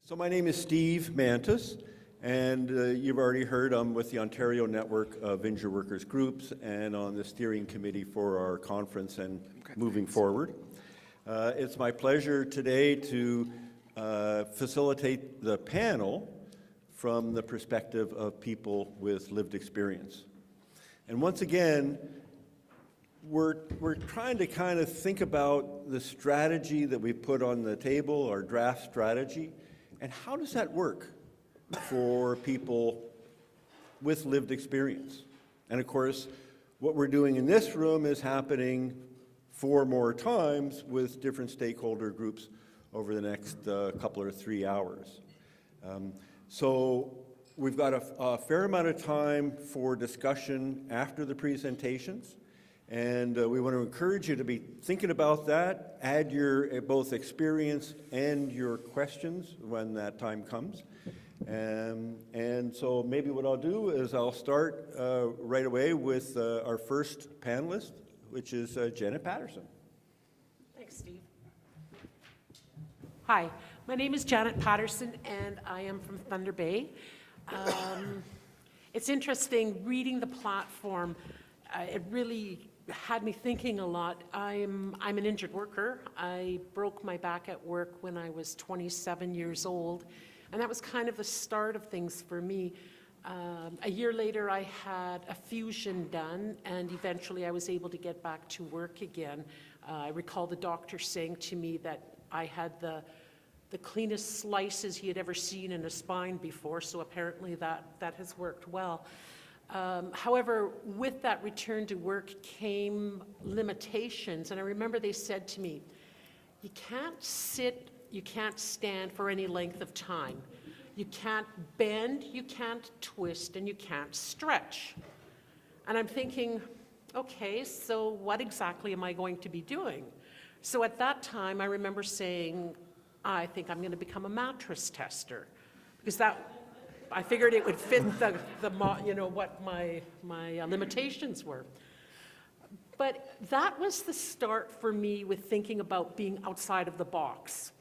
So my name is Steve Mantis, and you've already heard I'm with the Ontario Network of Injured Workers Groups and on the steering committee for our conference and moving forward. It's my pleasure today to facilitate the panel from the perspective of people with lived experience. And once again, we're trying to kind of think about the strategy that we put on the table, our draft strategy, and how does that work for people with lived experience? And of course, what we're doing in this room is happening 4 more times with different stakeholder groups over the next couple or 3 hours. So we've got a fair amount of time for discussion after the presentations. And we want to encourage you to be thinking about that, add your both experience and your questions when that time comes. And so maybe what I'll do is I'll start right away with our first panelist, which is Janet Patterson. Thanks, Steve. Hi, my name is Janet Patterson, and I am from Thunder Bay. It's interesting reading the platform. It really had me thinking a lot. I'm an injured worker. I broke my back at work when I was 27 years old, and that was kind of the start of things for me. A year later, I had a fusion done, and eventually I was able to get back to work again. I recall the doctor saying to me that I had the cleanest slices he had ever seen in a spine before, so apparently that has worked well. However, with that return to work came limitations, and I remember they said to me, you can't sit, you can't stand for any length of time. You can't bend, you can't twist, and you can't stretch. And I'm thinking, okay, so what exactly am I going to be doing? So at that time, I remember saying, I think I'm going to become a mattress tester, because I figured it would fit what my limitations were. But that was the start for me with thinking about being outside of the box.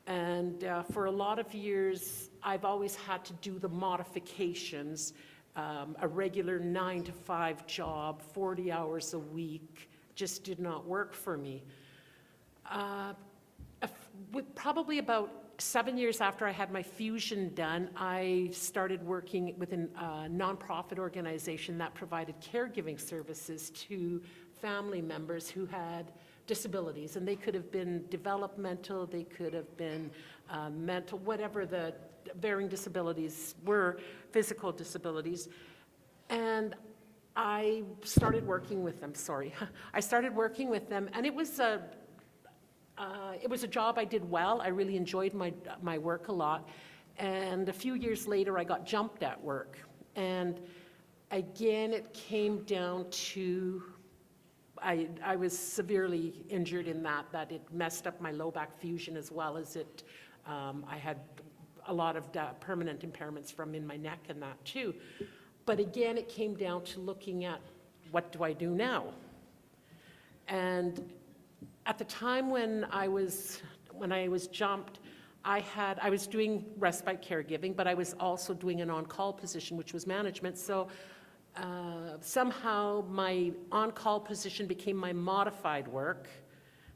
And for a lot of years, I've always had to do the modifications, a regular 9-to-5 job, 40 hours a week, just did not work for me. Probably about 7 years after I had my fusion done, I started working with a nonprofit organization that provided caregiving services to family members who had disabilities. And they could have been developmental, they could have been mental, whatever the varying disabilities were, physical disabilities. And I started working with them, I started working with them, and it was a job I did well. I really enjoyed my work a lot. And a few years later, I got jumped at work. And again, it came down to, I was severely injured in that it messed up my low back fusion as well as I had a lot of permanent impairments from in my neck and that too. But again, it came down to looking at, what do I do now? And at the time when I was jumped, I was doing respite caregiving, but I was also doing an on-call position, which was management. So somehow my on-call position became my modified work.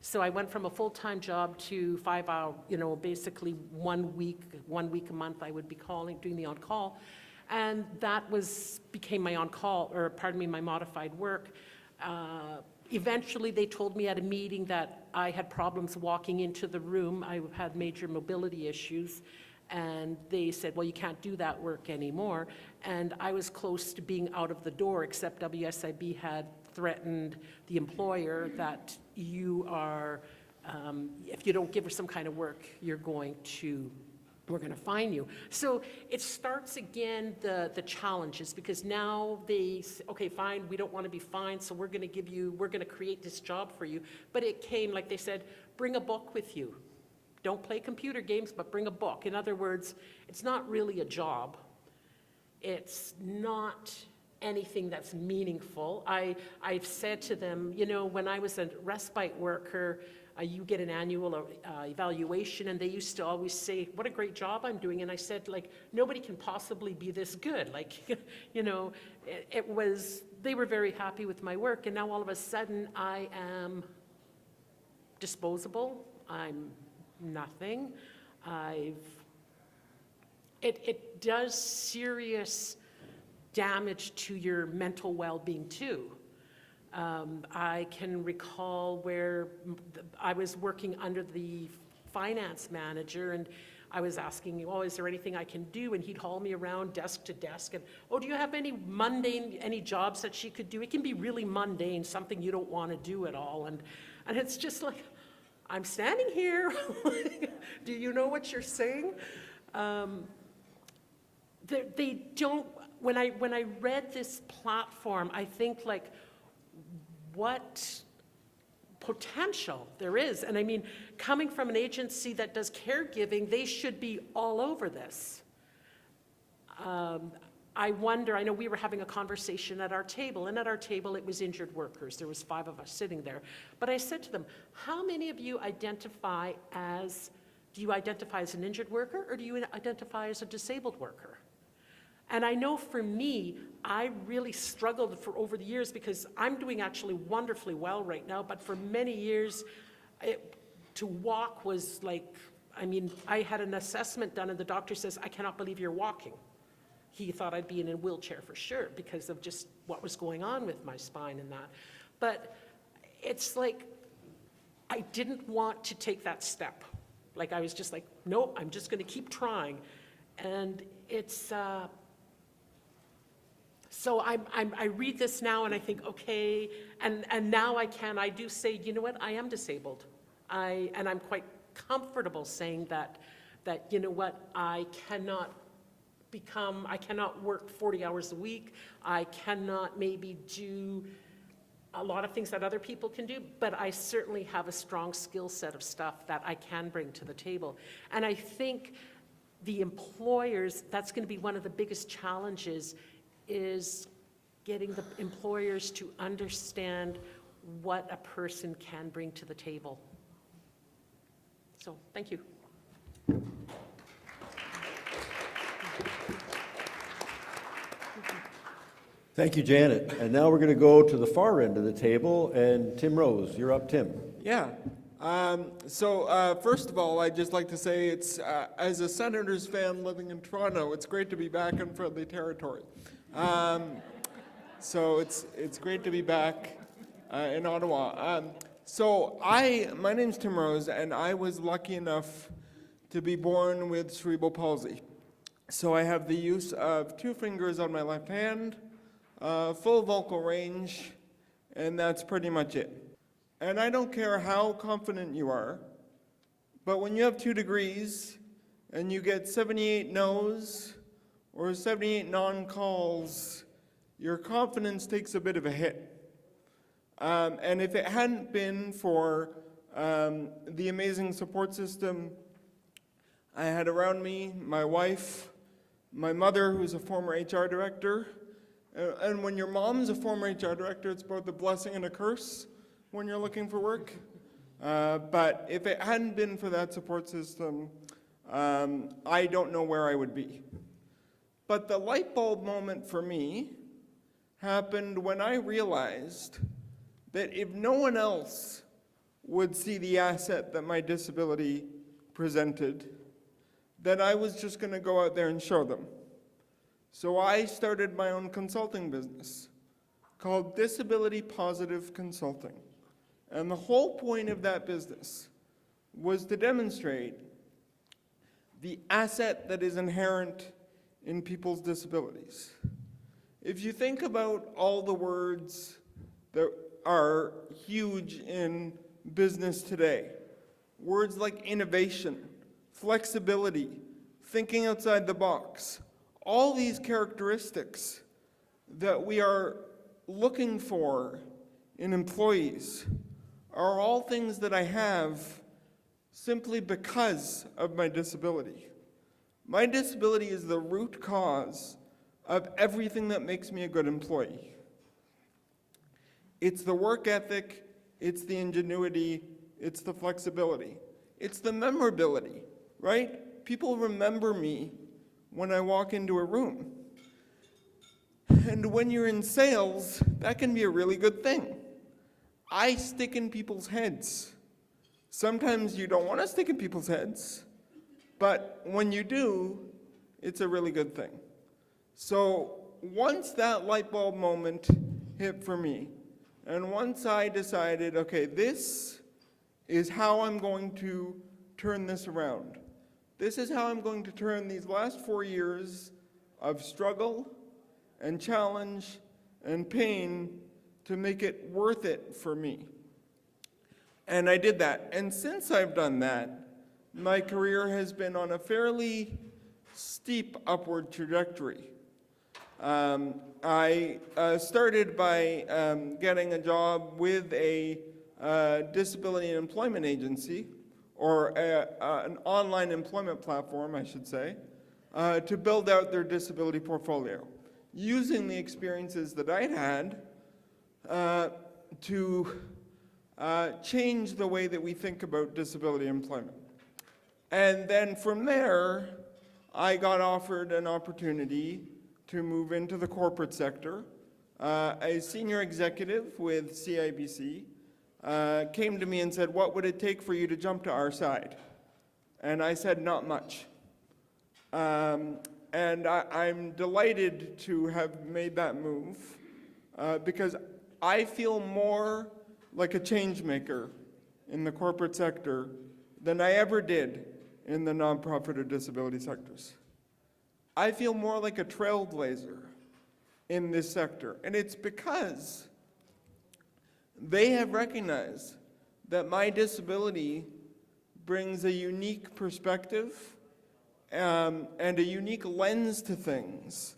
So I went from a full-time job to 5-hour, basically 1 week a month I would be doing the on-call. And that became my on-call, my modified work. Eventually, they told me at a meeting that I had problems walking into the room. I had major mobility issues, and they said, well, you can't do that work anymore. And I was close to being out of the door, except WSIB had threatened the employer that you are, if you don't give her some kind of work, we're going to fine you. So it starts again, the challenges, because now they say, okay, fine, we don't want to be fined, so we're going to create this job for you. But it came, like they said, bring a book with you. Don't play computer games, but bring a book. In other words, it's not really a job. It's not anything that's meaningful. I've said to them, when I was a respite worker, you get an annual evaluation, and they used to always say, what a great job I'm doing. And I said, like, nobody can possibly be this good. Like, you know, they were very happy with my work. And now all of a sudden I am disposable. I'm nothing. It does serious damage to your mental well-being too. I can recall where I was working under the finance manager, and I was asking, oh, is there anything I can do? And he'd haul me around desk to desk, and, oh, do you have any jobs that she could do? It can be really mundane, something you don't want to do at all. And it's just like, I'm standing here. Do you know what you're saying? They don't, when I read this platform, I think, like, what potential there is. And I mean, coming from an agency that does caregiving, they should be all over this. I wonder, I know we were having a conversation at our table, and at our table it was injured workers. There was 5 of us sitting there. But I said to them, how many of you do you identify as an injured worker, or do you identify as a disabled worker? And I know for me, I really struggled for over the years, because I'm doing actually wonderfully well right now, but for many years, to walk was like, I mean, I had an assessment done and the doctor says, I cannot believe you're walking. He thought I'd be in a wheelchair for sure because of just what was going on with my spine and that. But it's like, I didn't want to take that step. Like, I was just like, nope, I'm just gonna keep trying. And it's, so I read this now and I think, okay, and now I do say, you know what, I am disabled. And I'm quite comfortable saying that, you know what, I cannot work 40 hours a week. I cannot maybe do a lot of things that other people can do, but I certainly have a strong skill set of stuff that I can bring to the table. And I think the employers, that's going to be one of the biggest challenges, is getting the employers to understand what a person can bring to the table. So, thank you. Thank you, Janet. And now we're going to go to the far end of the table, and Tim Rose, you're up, Tim. Yeah. First of all, I'd just like to say it's, as a Senators fan living in Toronto, it's great to be back in friendly territory. So it's great to be back in Ottawa. My name's Tim Rose, and I was lucky enough to be born with cerebral palsy. So I have the use of 2 fingers on my left hand, full vocal range, and that's pretty much it. And I don't care how confident you are, but when you have 2 degrees and you get 78 no's or 78 non-calls, your confidence takes a bit of a hit. And if it hadn't been for the amazing support system I had around me, my wife, my mother, who's a former HR director, and when your mom's a former HR director, it's both a blessing and a curse when you're looking for work. But if it hadn't been for that support system, I don't know where I would be. But the light bulb moment for me happened when I realized that if no one else would see the asset that my disability presented, that I was just going to go out there and show them. So I started my own consulting business called Disability Positive Consulting. And the whole point of that business was to demonstrate the asset that is inherent in people's disabilities. If you think about all the words that are huge in business today, words like innovation, flexibility, thinking outside the box, all these characteristics that we are looking for in employees are all things that I have simply because of my disability. My disability is the root cause of everything that makes me a good employee. It's the work ethic, it's the ingenuity, It's the flexibility. It's the memorability, right? People remember me when I walk into a room. And when you're in sales, that can be a really good thing. I stick in people's heads. Sometimes you don't want to stick in people's heads, but when you do, it's a really good thing. So once that light bulb moment hit for me, and once I decided, okay, this is how I'm going to turn this around. This is how I'm going to turn these last 4 years of struggle and challenge and pain to make it worth it for me. And I did that. And since I've done that, my career has been on a fairly steep upward trajectory. I started by getting a job with a disability and employment agency, or an online employment platform, I should say, to build out their disability portfolio, using the experiences that I'd had to change the way that we think about disability employment. And then from there, I got offered an opportunity to move into the corporate sector. A senior executive with CIBC came to me and said, "What would it take for you to jump to our side?" And I said, "Not much." And I'm delighted to have made that move because I feel more like a change maker in the corporate sector than I ever did in the nonprofit or disability sectors. I feel more like a trailblazer in this sector, and it's because they have recognized that my disability brings a unique perspective and a unique lens to things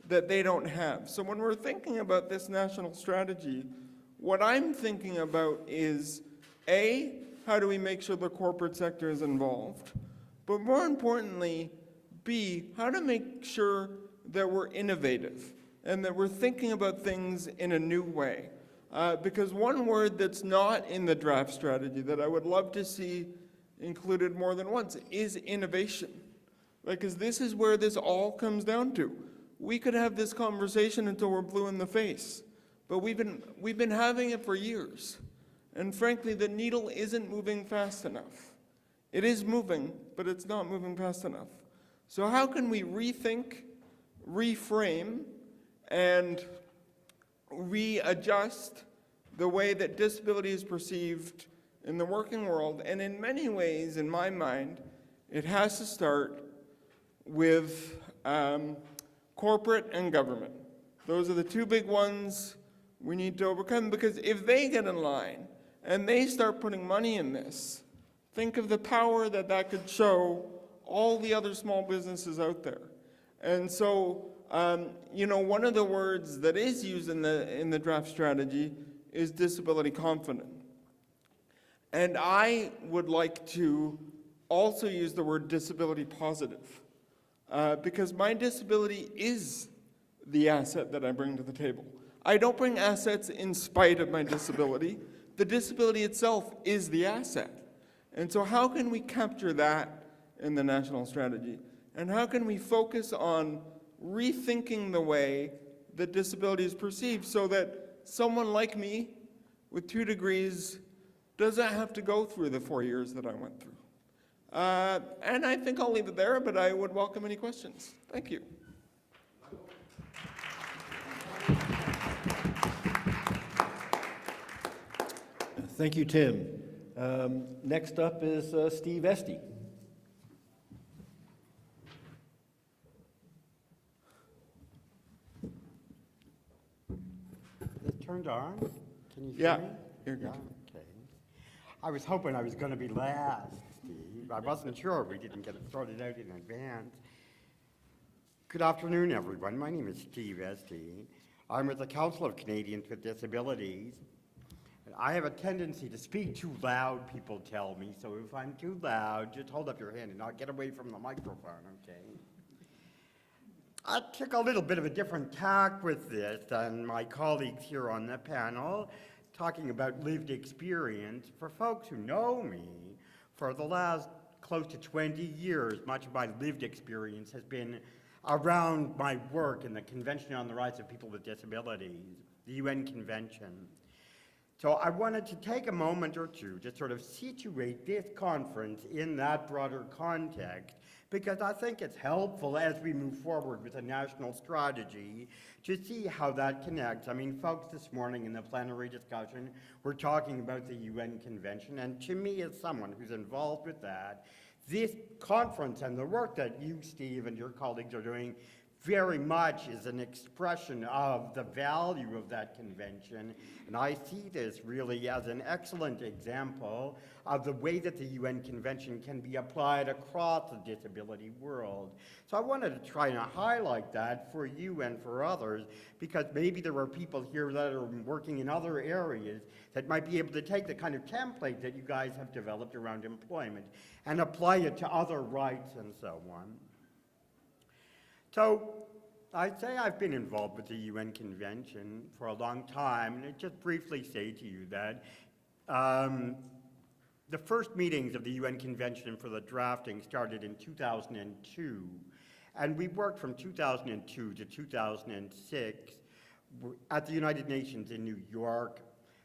that they don't have. So when we're thinking about this national strategy, what I'm thinking about is, A, how do we make sure the corporate sector is involved? But more importantly, B, how to make sure that we're innovative and that we're thinking about things in a new way. Because one word that's not in the draft strategy that I would love to see included more than once is innovation. Because this is where this all comes down to. We could have this conversation until we're blue in the face, but we've been having it for years. And frankly, the needle isn't moving fast enough. It is moving, but it's not moving fast enough. So how can we rethink, reframe, and readjust the way that disability is perceived in the working world? And in many ways, in my mind, it has to start with corporate and government. Those are the two big ones we need to overcome, because if they get in line and they start putting money in this, think of the power that that could show all the other small businesses out there. And so, one of the words that is used in the draft strategy is disability confident. And I would like to also use the word disability positive, because my disability is the asset that I bring to the table. I don't bring assets in spite of my disability. The disability itself is the asset. And so how can we capture that in the national strategy? And how can we focus on rethinking the way that disability is perceived so that someone like me with 2 degrees doesn't have to go through the 4 years that I went through? And I think I'll leave it there, but I would welcome any questions. Thank you. Thank you, Tim. Next up is Steve Esty. Is it turned on? Can you Yeah, hear me? you're good. Yeah, okay. I was hoping I was going to be last, Steve. I wasn't sure. We didn't get it sorted out in advance. Good afternoon, everyone. My name is Steve Esty. I'm with the Council of Canadians with Disabilities. And I have a tendency to speak too loud, people tell me. So if I'm too loud, just hold up your hand and I'll get away from the microphone, okay? I took a little bit of a different tack with this than my colleagues here on the panel. talking about lived experience. For folks who know me, for the last close to 20 years, much of my lived experience has been around my work in the Convention on the Rights of People with Disabilities, the UN Convention. So I wanted to take a moment or two to sort of situate this conference in that broader context, because I think it's helpful as we move forward with a national strategy to see how that connects. I mean, folks this morning in the plenary discussion were talking about the UN Convention, and to me, as someone who's involved with that, this conference and the work that you, Steve, and your colleagues are doing very much is an expression of the value of that convention. And I see this really as an excellent example of the way that the UN Convention can be applied across the disability world. So I wanted to try and highlight that for you and for others, because maybe there are people here that are working in other areas that might be able to take the kind of template that you guys have developed around employment and apply it to other rights and so on. So I'd say I've been involved with the UN Convention for a long time, and I'd just briefly say to you that the first meetings of the UN Convention for the drafting started in 2002, and we worked from 2002 to 2006 at the United Nations in New York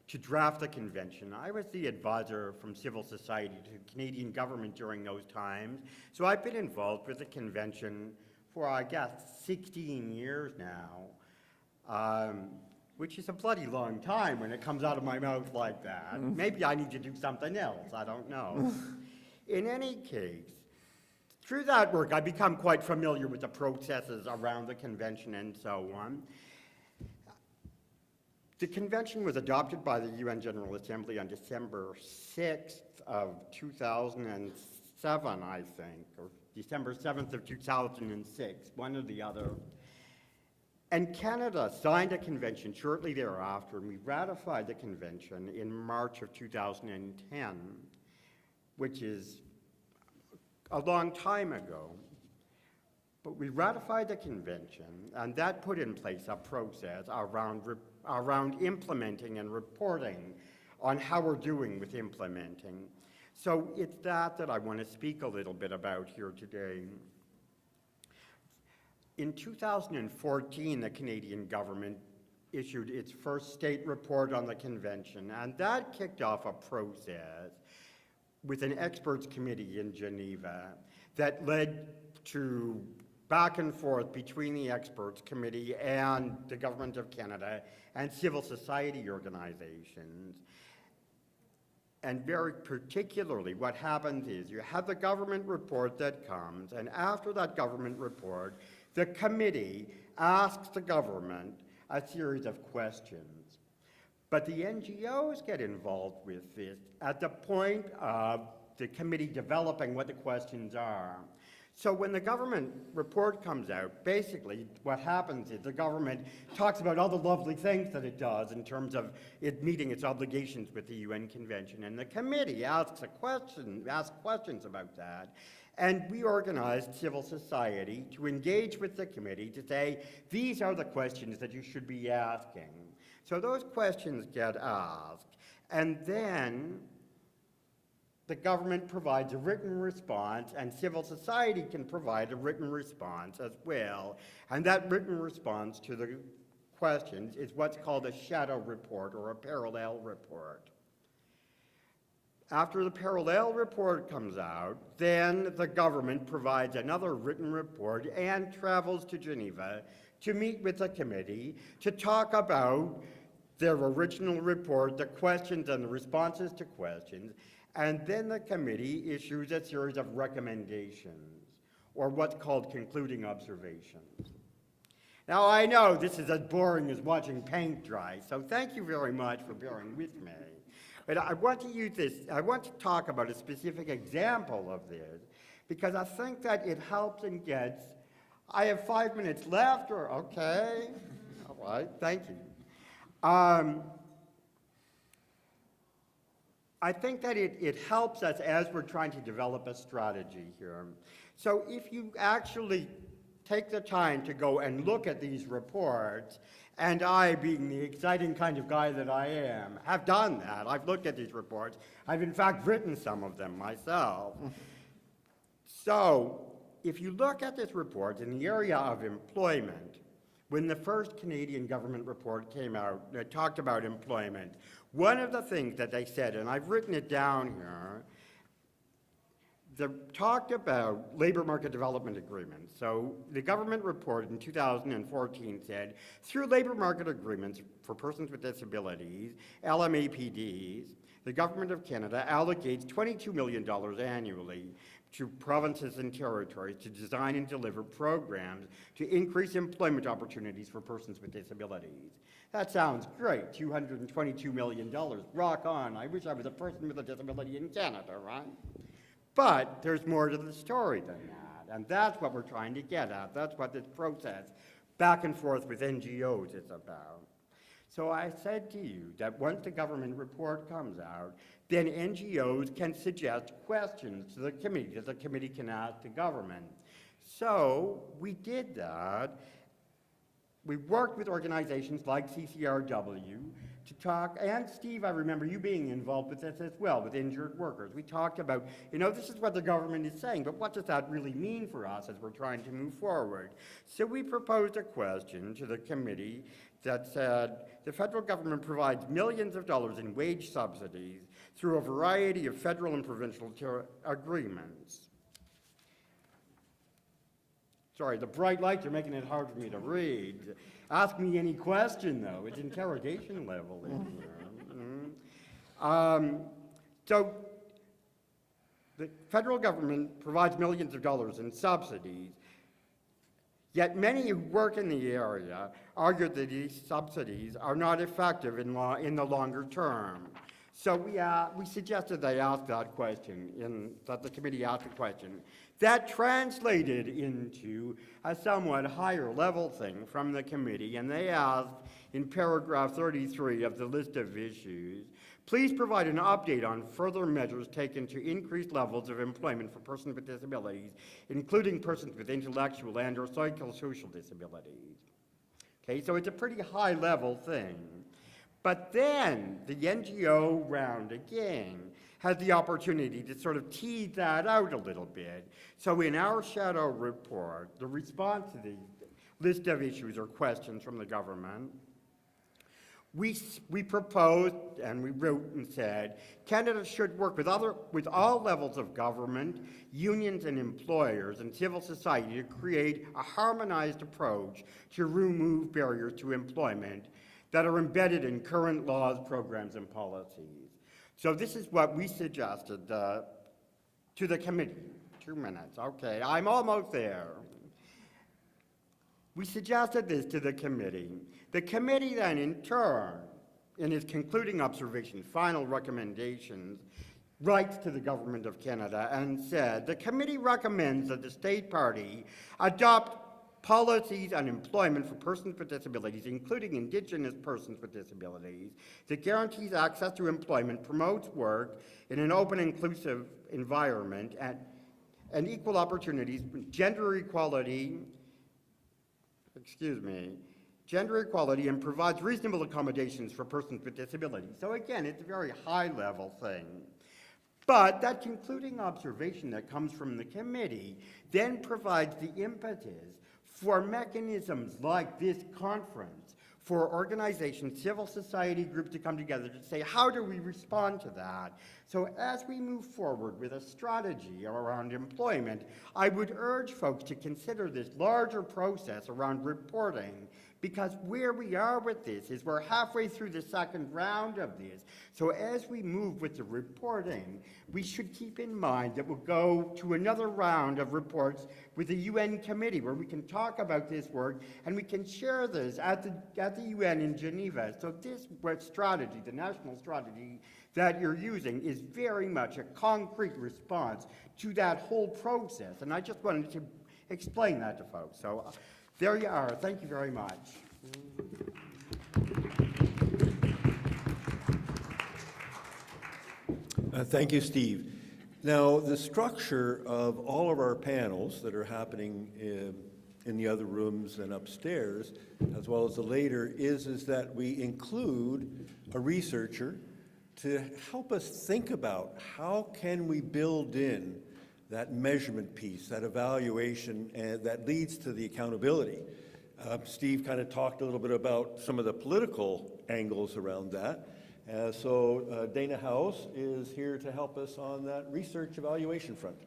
to draft the convention. I was the advisor from civil society to the Canadian government during those times, so I've been involved with the convention for, I guess, 16 years now, which is a bloody long time when it comes out of my mouth like that. Maybe I need to do something else, I don't know. In any case, through that work, I become quite familiar with the processes around the convention and so on. The convention was adopted by the UN General Assembly on December 6th of 2007, I think, or December 7th of 2006, one or the other. And Canada signed a convention shortly thereafter, and we ratified the convention in March of 2010, which is a long time ago. But we ratified the convention, and that put in place a process around implementing and reporting on how we're doing with implementing. So it's that I want to speak a little bit about here today. In 2014, the Canadian government issued its first state report on the convention, and that kicked off a process with an experts committee in Geneva that led to back and forth between the experts committee and the government of Canada and civil society organizations. And very particularly, what happens is you have the government report that comes, and after that government report, the committee asks the government a series of questions. But the NGOs get involved with this at the point of the committee developing what the questions are. So when the government report comes out, basically what happens is the government talks about all the lovely things that it does in terms of it meeting its obligations with the UN Convention, and the committee asks questions about that. And we organized civil society to engage with the committee to say, these are the questions that you should be asking. So those questions get asked, and then the government provides a written response, and civil society can provide a written response as well. And that written response to the questions is what's called a shadow report or a parallel report. After the parallel report comes out, then the government provides another written report and travels to Geneva to meet with the committee to talk about their original report, the questions and the responses to questions. And then the committee issues a series of recommendations, or what's called concluding observations. Now, I know this is as boring as watching paint dry, so thank you very much for bearing with me. But I want to talk about a specific example of this, because I think that it helps and gets, I have 5 minutes left, or okay, all right, thank you. I think that it helps us as we're trying to develop a strategy here. So if you actually take the time to go and look at these reports And I, being the exciting kind of guy that I am, have done that. I've looked at these reports. I've in fact written some of them myself. So, if you look at this report in the area of employment, when the first Canadian government report came out that talked about employment, one of the things that they said, and I've written it down here, they talked about labor market development agreements. So the government report in 2014 said, through labor market agreements for persons with disabilities, LMAPDs, the Government of Canada allocates $22 million annually to provinces and territories to design and deliver programs to increase employment opportunities for persons with disabilities. That sounds great, $222 million, rock on. I wish I was a person with a disability in Canada, right? But there's more to the story than that, and that's what we're trying to get at. That's what this process back and forth with NGOs is about. So I said to you that once the government report comes out, then NGOs can suggest questions to the committee that the committee can ask the government. So we did that. We worked with organizations like CCRW to talk, and Steve, I remember you being involved with this as well, with injured workers. We talked about, this is what the government is saying, but what does that really mean for us as we're trying to move forward? So we proposed a question to the committee that said, the federal government provides millions of dollars in wage subsidies through a variety of federal and provincial agreements. Sorry, the bright lights are making it hard for me to read. Ask me any question, though. It's interrogation level in here. So the federal government provides millions of dollars in subsidies, yet many who work in the area argue that these subsidies are not effective in the longer term. So we suggested they ask that question, that the committee ask the question. That translated into a somewhat higher level thing from the committee, and they asked in paragraph 33 of the list of issues, please provide an update on further measures taken to increase levels of employment for persons with disabilities, including persons with intellectual and or psychosocial disabilities. Okay, so it's a pretty high level thing. But then the NGO round again has the opportunity to sort of tease that out a little bit. So in our shadow report, the response to the list of issues or questions from the government, we proposed and we wrote and said, Canada should work with all levels of government, unions and employers and civil society to create a harmonized approach to remove barriers to employment that are embedded in current laws, programs, and policies. So this is what we suggested to the committee. 2 minutes, okay, I'm almost there. We suggested this to the committee. The committee then, in turn, in its concluding observation, final recommendations, writes to the Government of Canada and said, the committee recommends that the state party adopt policies on employment for persons with disabilities, including Indigenous persons with disabilities, that guarantees access to employment, promotes work in an open, inclusive environment, and equal opportunities, gender equality, and provides reasonable accommodations for persons with disabilities. So again, it's a very high-level thing. But that concluding observation that comes from the committee then provides the impetus for mechanisms like this conference, for organizations, civil society groups to come together to say, how do we respond to that? So as we move forward with a strategy around employment, I would urge folks to consider this larger process around reporting, because where we are with this is we're halfway through the second round of this. So as we move with the reporting, we should keep in mind that we'll go to another round of reports with the UN committee where we can talk about this work and we can share this at the UN in Geneva. So this strategy, the national strategy that you're using, is very much a concrete response to that whole process. And I just wanted to explain that to folks. So there you are. Thank you very much. Thank you, Steve. Now, the structure of all of our panels that are happening in the other rooms and upstairs, as well as the later, is that we include a researcher to help us think about how can we build in that measurement piece, that evaluation, and that leads to the accountability. Steve kind of talked a little bit about some of the political angles around that. So Dana House is here to help us on that research evaluation front.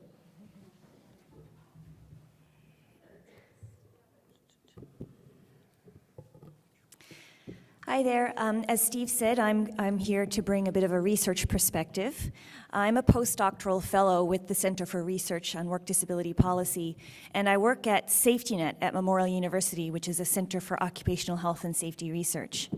Hi there. As Steve said, I'm here to bring a bit of a research perspective. I'm a postdoctoral fellow with the Center for Research on Work Disability Policy, and I work at SafetyNet at Memorial University, which is a Center for Occupational Health and Safety Research.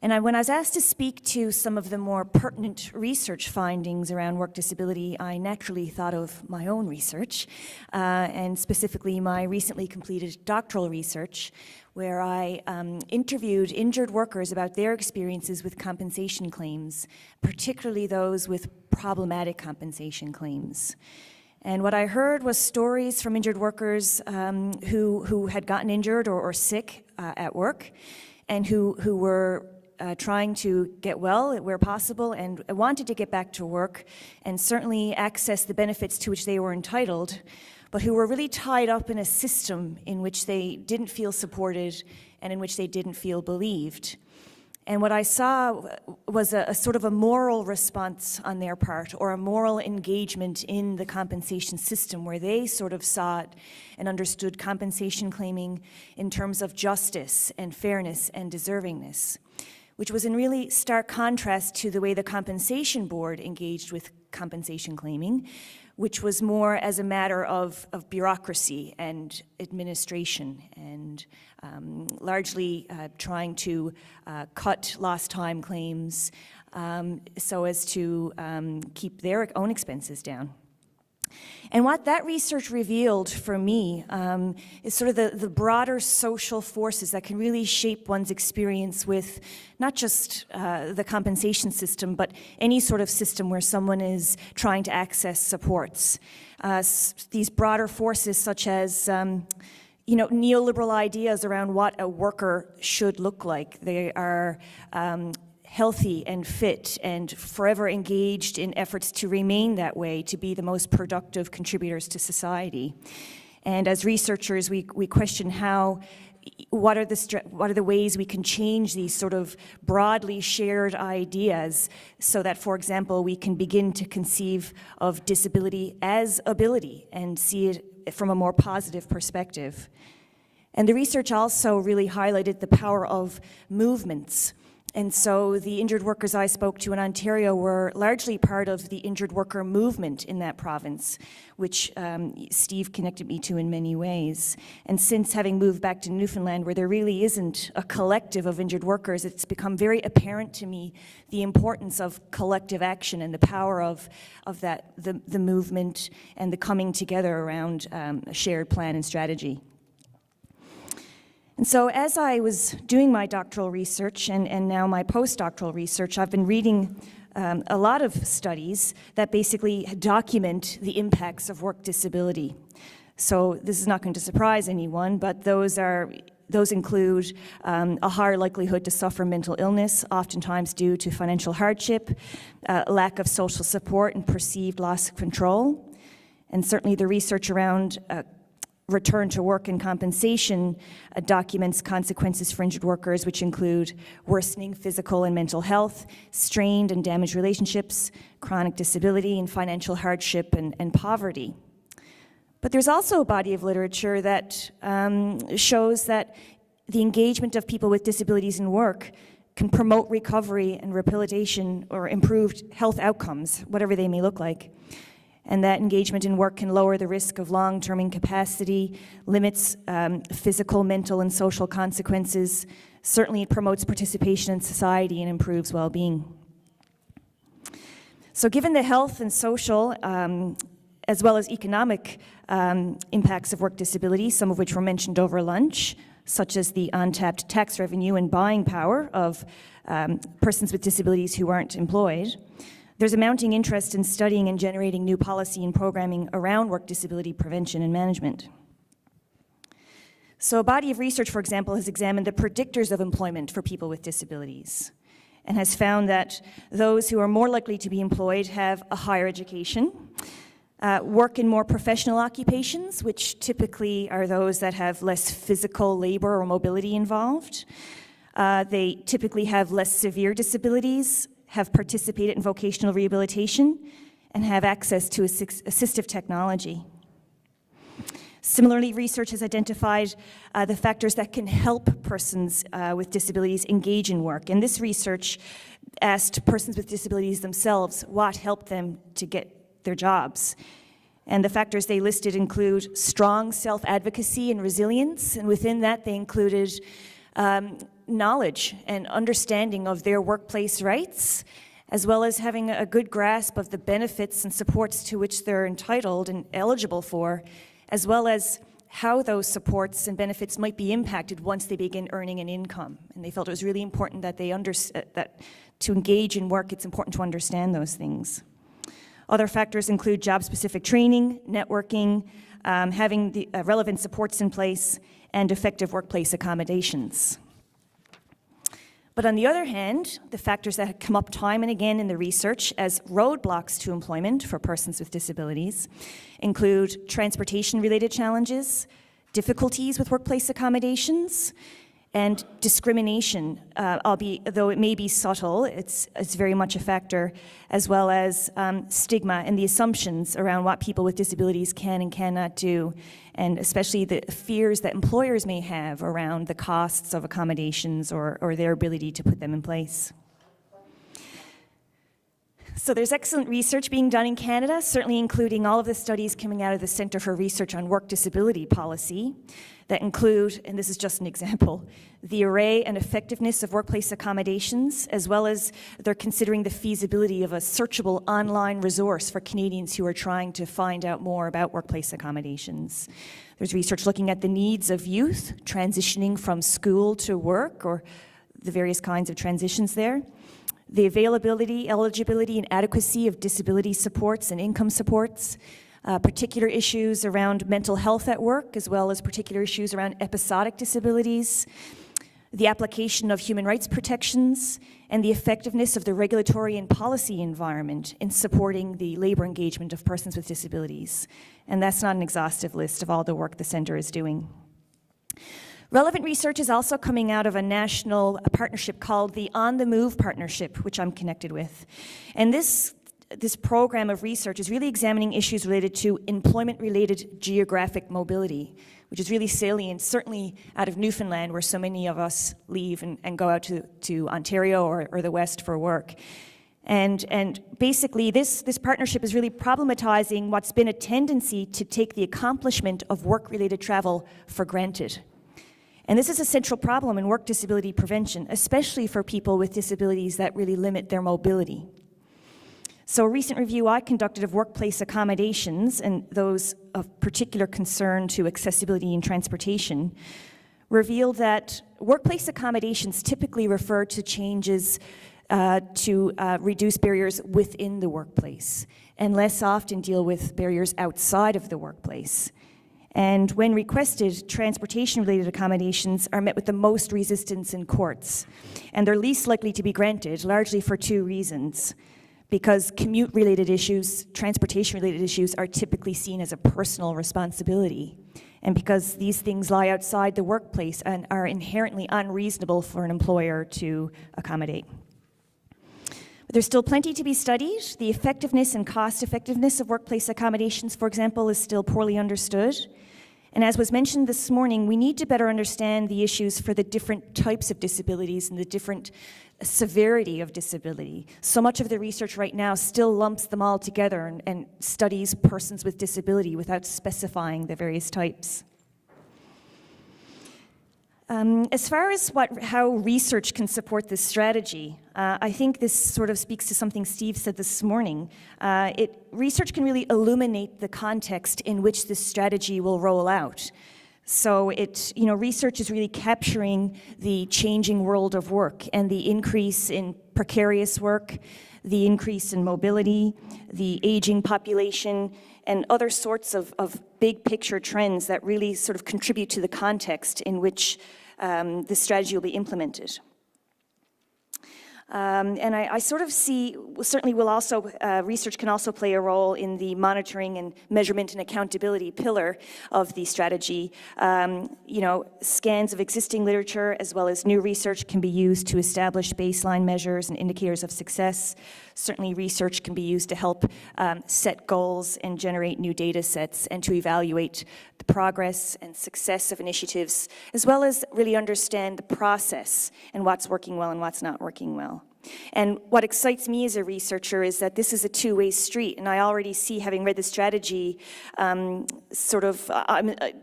And when I was asked to speak to some of the more pertinent research findings around work disability, I naturally thought of my own research, and specifically my recently completed doctoral research, where I interviewed injured workers about their experiences with compensation claims, particularly those with problematic compensation claims. And what I heard was stories from injured workers who had gotten injured or sick at work, and who were trying to get well where possible and wanted to get back to work and certainly access the benefits to which they were entitled, but who were really tied up in a system in which they didn't feel supported and in which they didn't feel believed. And what I saw was a sort of a moral response on their part, or a moral engagement in the compensation system, where they sort of saw it and understood compensation claiming in terms of justice and fairness and deservingness, which was in really stark contrast to the way the Compensation Board engaged with compensation claiming, which was more as a matter of bureaucracy and administration, and largely trying to cut lost time claims so as to keep their own expenses down. And what that research revealed for me is sort of the broader social forces that can really shape one's experience with not just the compensation system, but any sort of system where someone is trying to access supports. These broader forces such as neoliberal ideas around what a worker should look like. They are healthy and fit and forever engaged in efforts to remain that way, to be the most productive contributors to society. And as researchers, we question what are the ways we can change these sort of broadly shared ideas so that, for example, we can begin to conceive of disability as ability and see it from a more positive perspective. And the research also really highlighted the power of movements. And so the injured workers I spoke to in Ontario were largely part of the injured worker movement in that province, which Steve connected me to in many ways. And since having moved back to Newfoundland, where there really isn't a collective of injured workers, it's become very apparent to me the importance of collective action and the power of that, the movement and the coming together around a shared plan and strategy. And so as I was doing my doctoral research and now my postdoctoral research, I've been reading a lot of studies that basically document the impacts of work disability. So this is not going to surprise anyone, but those include a higher likelihood to suffer mental illness, oftentimes due to financial hardship, lack of social support and perceived loss of control. And certainly the research around return to work and compensation documents consequences for injured workers, which include worsening physical and mental health, strained and damaged relationships, chronic disability, and financial hardship and poverty. But there's also a body of literature that shows that the engagement of people with disabilities in work can promote recovery and rehabilitation or improved health outcomes, whatever they may look like. And that engagement in work can lower the risk of long-term incapacity, limits physical, mental, and social consequences. Certainly it promotes participation in society and improves well-being. So given the health and social, as well as economic impacts of work disability, some of which were mentioned over lunch, such as the untapped tax revenue and buying power of persons with disabilities who aren't employed, there's a mounting interest in studying and generating new policy and programming around work disability prevention and management. So a body of research, for example, has examined the predictors of employment for people with disabilities and has found that those who are more likely to be employed have a higher education, work in more professional occupations, which typically are those that have less physical labor or mobility involved. They typically have less severe disabilities, have participated in vocational rehabilitation, and have access to assistive technology. Similarly, research has identified the factors that can help persons with disabilities engage in work. And this research asked persons with disabilities themselves what helped them to get their jobs. And the factors they listed include strong self-advocacy and resilience, and within that they included knowledge and understanding of their workplace rights, as well as having a good grasp of the benefits and supports to which they're entitled and eligible for, as well as how those supports and benefits might be impacted once they begin earning an income. And they felt it was really important that that to engage in work, it's important to understand those things. Other factors include job-specific training, networking, having the relevant supports in place, and effective workplace accommodations. But on the other hand, the factors that have come up time and again in the research as roadblocks to employment for persons with disabilities include transportation-related challenges, difficulties with workplace accommodations, and discrimination, though it may be subtle, it's very much a factor, as well as stigma and the assumptions around what people with disabilities can and cannot do, and especially the fears that employers may have around the costs of accommodations or their ability to put them in place. So there's excellent research being done in Canada, certainly including all of the studies coming out of the Centre for Research on Work Disability Policy that include, and this is just an example, the array and effectiveness of workplace accommodations, as well as they're considering the feasibility of a searchable online resource for Canadians who are trying to find out more about workplace accommodations. There's research looking at the needs of youth transitioning from school to work, or the various kinds of transitions there. The availability, eligibility, and adequacy of disability supports and income supports, particular issues around mental health at work, as well as particular issues around episodic disabilities, the application of human rights protections, and the effectiveness of the regulatory and policy environment in supporting the labor engagement of persons with disabilities. And that's not an exhaustive list of all the work the Centre is doing. Relevant research is also coming out of a national partnership called the On the Move Partnership, which I'm connected with. And this program of research is really examining issues related to employment-related geographic mobility, which is really salient, certainly out of Newfoundland, where so many of us leave and go out to Ontario or the West for work. And basically, this partnership is really problematizing what's been a tendency to take the accomplishment of work-related travel for granted. And this is a central problem in work disability prevention, especially for people with disabilities that really limit their mobility. So a recent review I conducted of workplace accommodations, and those of particular concern to accessibility and transportation, revealed that workplace accommodations typically refer to changes to reduce barriers within the workplace, and less often deal with barriers outside of the workplace. And when requested, transportation-related accommodations are met with the most resistance in courts. And they're least likely to be granted, largely for two reasons. Because commute-related issues, transportation-related issues, are typically seen as a personal responsibility. And because these things lie outside the workplace and are inherently unreasonable for an employer to accommodate. But there's still plenty to be studied. The effectiveness and cost-effectiveness of workplace accommodations, for example, is still poorly understood. And as was mentioned this morning, we need to better understand the issues for the different types of disabilities and the different severity of disability. So much of the research right now still lumps them all together and studies persons with disability without specifying the various types. As far as how research can support this strategy, I think this sort of speaks to something Steve said this morning. Research can really illuminate the context in which this strategy will roll out. So research is really capturing the changing world of work and the increase in precarious work, the increase in mobility, the aging population, and other sorts of big picture trends that really sort of contribute to the context in which this strategy will be implemented. And I sort of see, certainly will also, research can also play a role in the monitoring and measurement and accountability pillar of the strategy. You know, scans of existing literature as well as new research can be used to establish baseline measures and indicators of success. Certainly research can be used to help set goals and generate new data sets and to evaluate the progress and success of initiatives, as well as really understand the process and what's working well and what's not working well. And what excites me as a researcher is that this is a two-way street, and I already see, having read the strategy,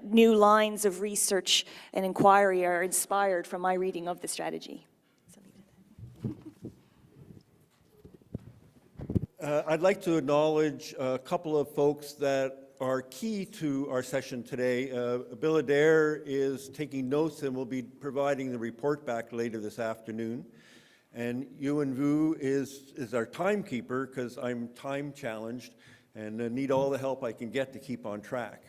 new lines of research and inquiry are inspired from my reading of the strategy. I'd like to acknowledge a couple of folks that are key to our session today. Bill Adair is taking notes and will be providing the report back later this afternoon. And Yuan Vu is our timekeeper, because I'm time challenged and need all the help I can get to keep on track.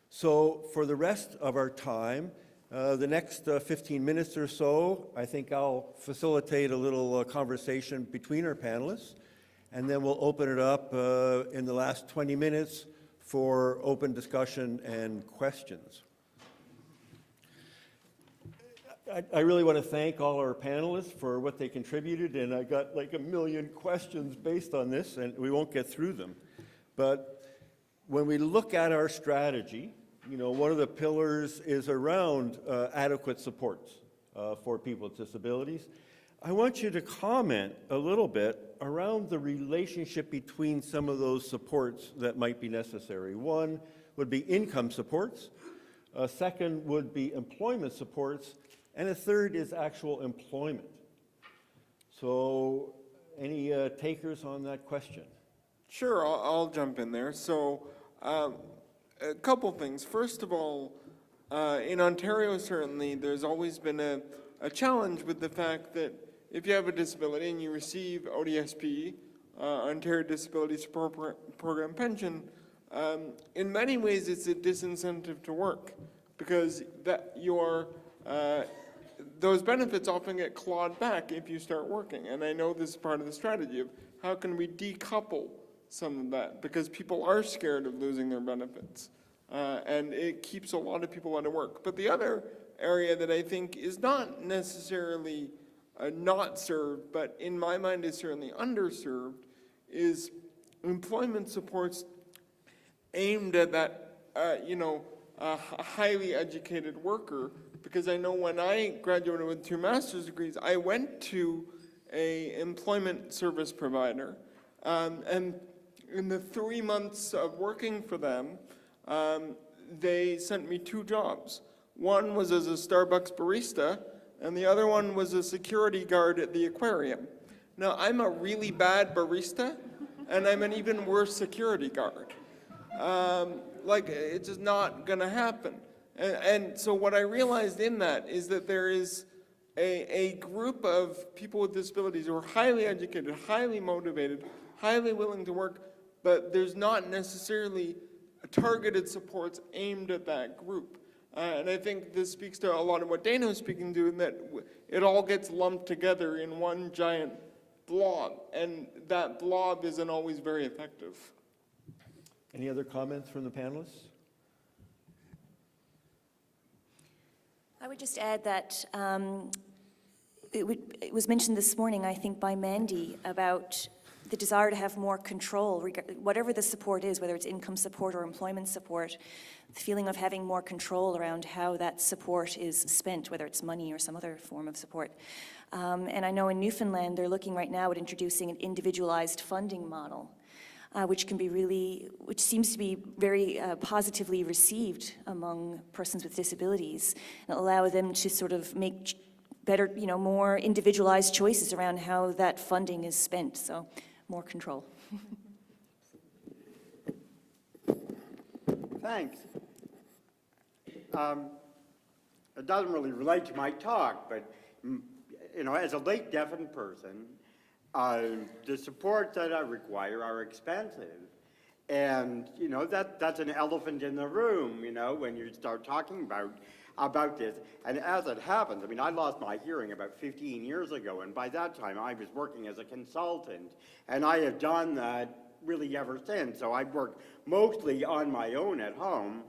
So for the rest of our time, the next 15 minutes or so, I think I'll facilitate a little conversation between our panelists, and then we'll open it up in the last 20 minutes for open discussion and questions. I really want to thank all our panelists for what they contributed, and I got like 1 million questions based on this, and we won't get through them. But when we look at our strategy, you know, one of the pillars is around adequate supports for people with disabilities. I want you to comment a little bit around the relationship between some of those supports that might be necessary. One would be income supports. A second would be employment supports. And a third is actual employment. So any takers on that question? Sure, I'll jump in there. So a couple things. First of all, in Ontario, certainly, there's always been a challenge with the fact that if you have a disability and you receive ODSP, Ontario Disability Support Program pension, in many ways it's a disincentive to work, because that those benefits often get clawed back if you start working. And I know this is part of the strategy of how can we decouple some of that, because people are scared of losing their benefits. And it keeps a lot of people out of work. But the other area that I think is not necessarily not served, but in my mind is certainly underserved, is employment supports aimed at that, a highly educated worker. Because I know when I graduated with 2 master's degrees, I went to an employment service provider, and in the 3 months of working for them, they sent me 2 jobs. One was as a Starbucks barista, and the other one was a security guard at the aquarium. Now, I'm a really bad barista, and I'm an even worse security guard. It's just not gonna happen. And so what I realized in that is that there is a group of people with disabilities who are highly educated, highly motivated, highly willing to work, but there's not necessarily targeted supports aimed at that group. And I think this speaks to a lot of what Dana was speaking to, in that it all gets lumped together in one giant blob, and that blob isn't always very effective. Any other comments from the panelists? I would just add that it was mentioned this morning, I think, by Mandy, about the desire to have more control, whatever the support is, whether it's income support or employment support, the feeling of having more control around how that support is spent, whether it's money or some other form of support. And I know in Newfoundland, they're looking right now at introducing an individualized funding model, which seems to be very positively received among persons with disabilities, and allow them to sort of make better, more individualized choices around how that funding is spent. So more control. Thanks. It doesn't really relate to my talk, but as a late deafened person, the supports that I require are expensive, And, you know, that's an elephant in the room, you know, when you start talking about this. And as it happens, I mean, I lost my hearing about 15 years ago, and by that time I was working as a consultant, and I have done that really ever since. So I've worked mostly on my own at home,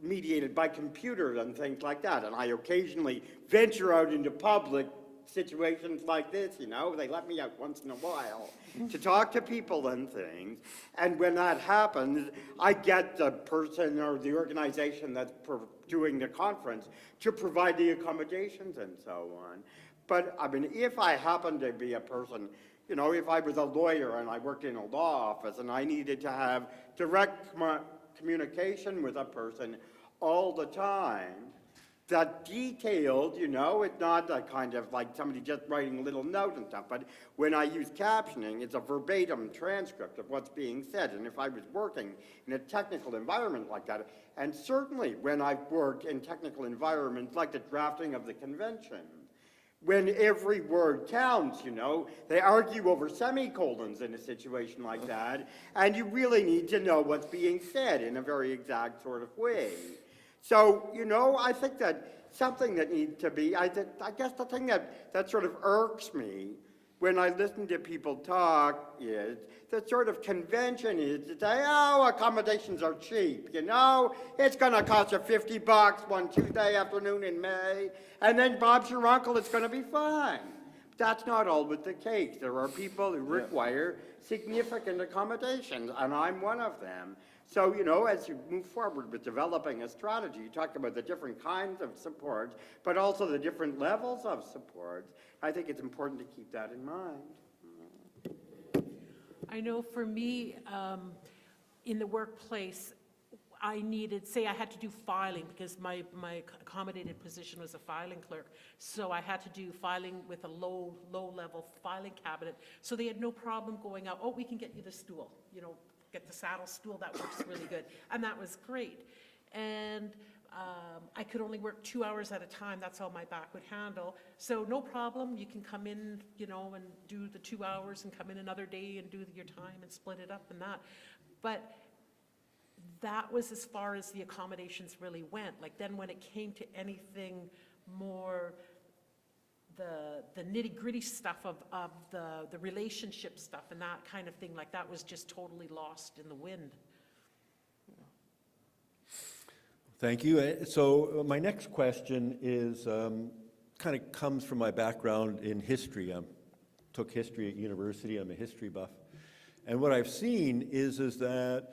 mediated by computers and things like that. And I occasionally venture out into public situations like this, you know, they let me out once in a while to talk to people and things. And when that happens, I get the person or the organization that's doing the conference to provide the accommodations and so on. But I mean, if I happen to be a person, you know, if I was a lawyer and I worked in a law office and I needed to have direct communication with a person all the time, that detailed, you know, it's not a kind of like somebody just writing a little note and stuff, but when I use captioning, it's a verbatim transcript of what's being said. And if I was working in a technical environment like that, and certainly when I've worked in technical environments like the drafting of the convention, when every word counts, you know, they argue over semicolons in a situation like that, and you really need to know what's being said in a very exact sort of way. So, you know, I think that something that needs to be, I guess the thing that sort of irks me when I listen to people talk is, the sort of convention is to say, oh, accommodations are cheap, you know, it's going to cost you $50 one Tuesday afternoon in May, and then Bob's your uncle, it's going to be fine. That's not always the case. There are people who require significant accommodations, and I'm one of them. So, you know, as you move forward with developing a strategy, you talk about the different kinds of supports, but also the different levels of supports. I think it's important to keep that in mind. I know for me, in the workplace, I needed, say I had to do filing because my accommodated position was a filing clerk. So I had to do filing with a low-level filing cabinet. So they had no problem going out, oh, we can get you the stool, you know, get the saddle stool, that works really good. And that was great. And I could only work 2 hours at a time. That's all my back would handle. So no problem. You can come in, you know, and do the 2 hours and come in another day and do your time and split it up and that. But that was as far as the accommodations really went. Like then when it came to anything more the nitty-gritty stuff of the relationship stuff and that kind of thing, like that was just totally lost in the wind. Thank you. So my next question is kind of comes from my background in history. I took history at university. I'm a history buff. And what I've seen is that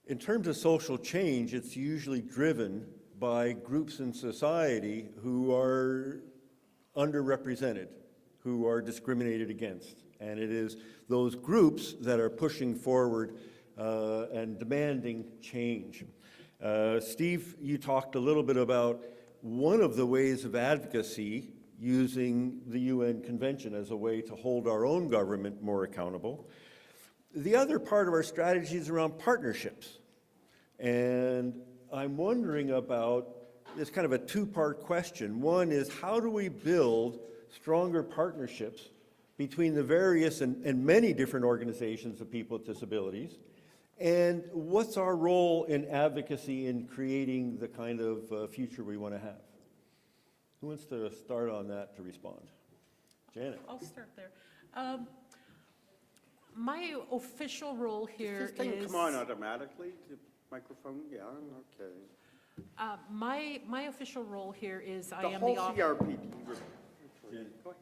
in terms of social change, it's usually driven by groups in society who are underrepresented, who are discriminated against. And it is those groups that are pushing forward and demanding change. Steve, you talked a little bit about one of the ways of advocacy using the UN Convention as a way to hold our own government more accountable. The other part of our strategy is around partnerships. And I'm wondering about, it's kind of a two-part question. One is, how do we build stronger partnerships between the various and many different organizations of people with disabilities? And what's our role in advocacy in creating the kind of future we want to have? Who wants to start on that to respond? Janet. I'll start there. My official role here Does this thing is... come on automatically? The microphone? Yeah, okay. My official role here is I The am whole the CRPD. Go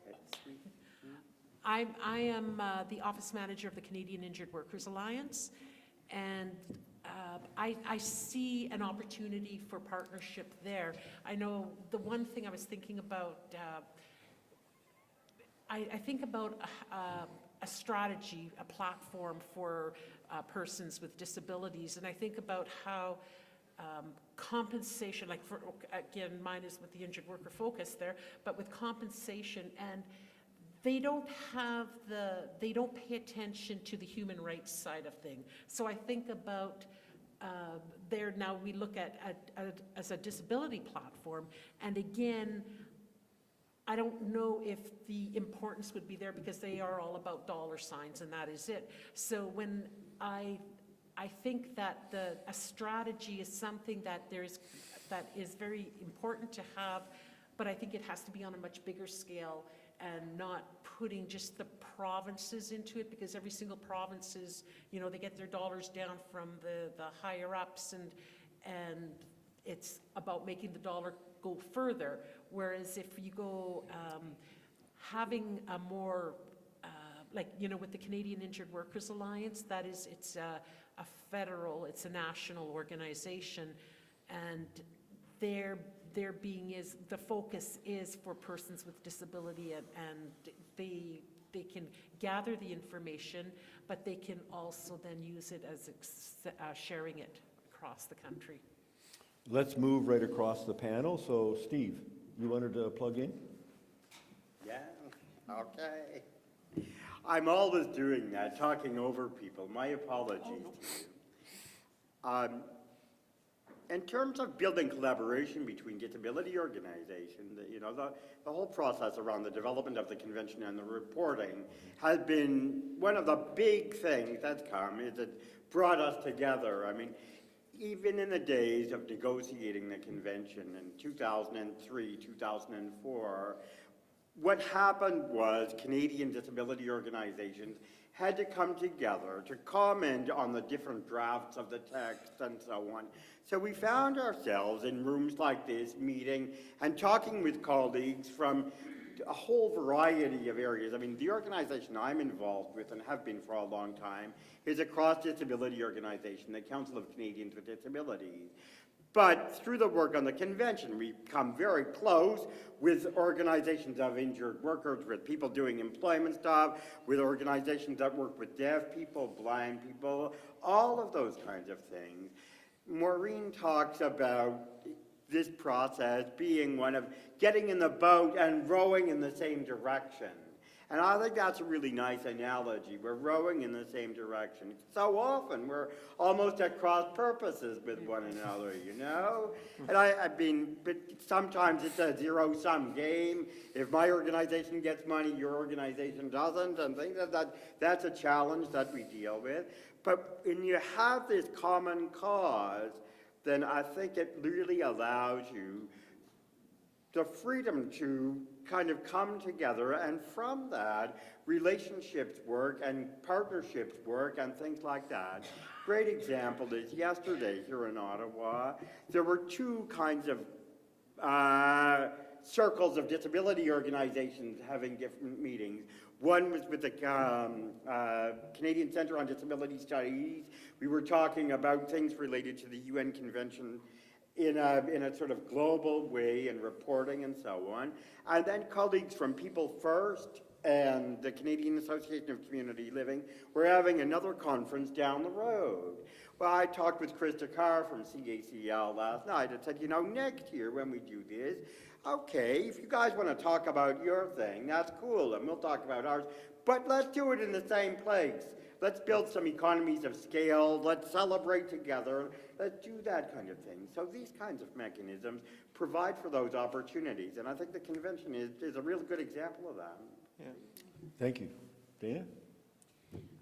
ahead. I am the office manager of the Canadian Injured Workers Alliance, and I see an opportunity for partnership there. I know the one thing I was thinking about, I think about a strategy, a platform for persons with disabilities, and I think about how compensation, like for, again, mine is with the injured worker focus there, but with compensation, and they don't pay attention to the human rights side of things. So I think about there now we look at as a disability platform, and again, I don't know if the importance would be there because they are all about dollar signs and that is it. So when I think that a strategy is something that is very important to have, but I think it has to be on a much bigger scale and not putting just the provinces into it, because every single province is, they get their dollars down from the higher ups, and it's about making the dollar go further. Whereas if you go having a more, with the Canadian Injured Workers Alliance, it's a federal, it's a national organization, and the focus is for persons with disability, and they can gather the information, but they can also then use it as sharing it across the country. Let's move right across the panel. So, Steve, you wanted to plug in? Yeah, okay. I'm always doing that, talking over people. My apologies to you. In terms of building collaboration between disability organizations, the whole process around the development of the convention and the reporting has been one of the big things that's come, is it brought us together. I mean, even in the days of negotiating the convention in 2003, 2004, what happened was Canadian disability organizations had to come together to comment on the different drafts of the text and so on. So we found ourselves in rooms like this, meeting and talking with colleagues from a whole variety of areas. I mean, the organization I'm involved with and have been for a long time is a cross-disability organization, the Council of Canadians with Disabilities. But through the work on the convention, we've come very close with organizations of injured workers, with people doing employment stuff, with organizations that work with deaf people, blind people, all of those kinds of things. Maureen talks about this process being one of getting in the boat and rowing in the same direction. And I think that's a really nice analogy. We're rowing in the same direction. So often we're almost at cross purposes with one another, And but sometimes it's a zero-sum game. If my organization gets money, your organization doesn't, and things like that. That's a challenge that we deal with. But when you have this common cause, then I think it really allows you the freedom to kind of come together, and from that, relationships work and partnerships work and things like that. Great example is yesterday here in Ottawa, there were two kinds of circles of disability organizations having different meetings. One was with the Canadian Centre on Disability Studies. We were talking about things related to the UN Convention in a sort of global way and reporting and so on. And then colleagues from People First and the Canadian Association of Community Living were having another conference down the road. Well, I talked with Krista Carr from CACL last night and said, next year when we do this, okay, if you guys want to talk about your thing, that's cool, and we'll talk about ours, but let's do it in the same place. Let's build some economies of scale. Let's celebrate together. Let's do that kind of thing. So these kinds of mechanisms provide for those opportunities. And I think the convention is a real good example of that. Yeah. Thank you. Dana?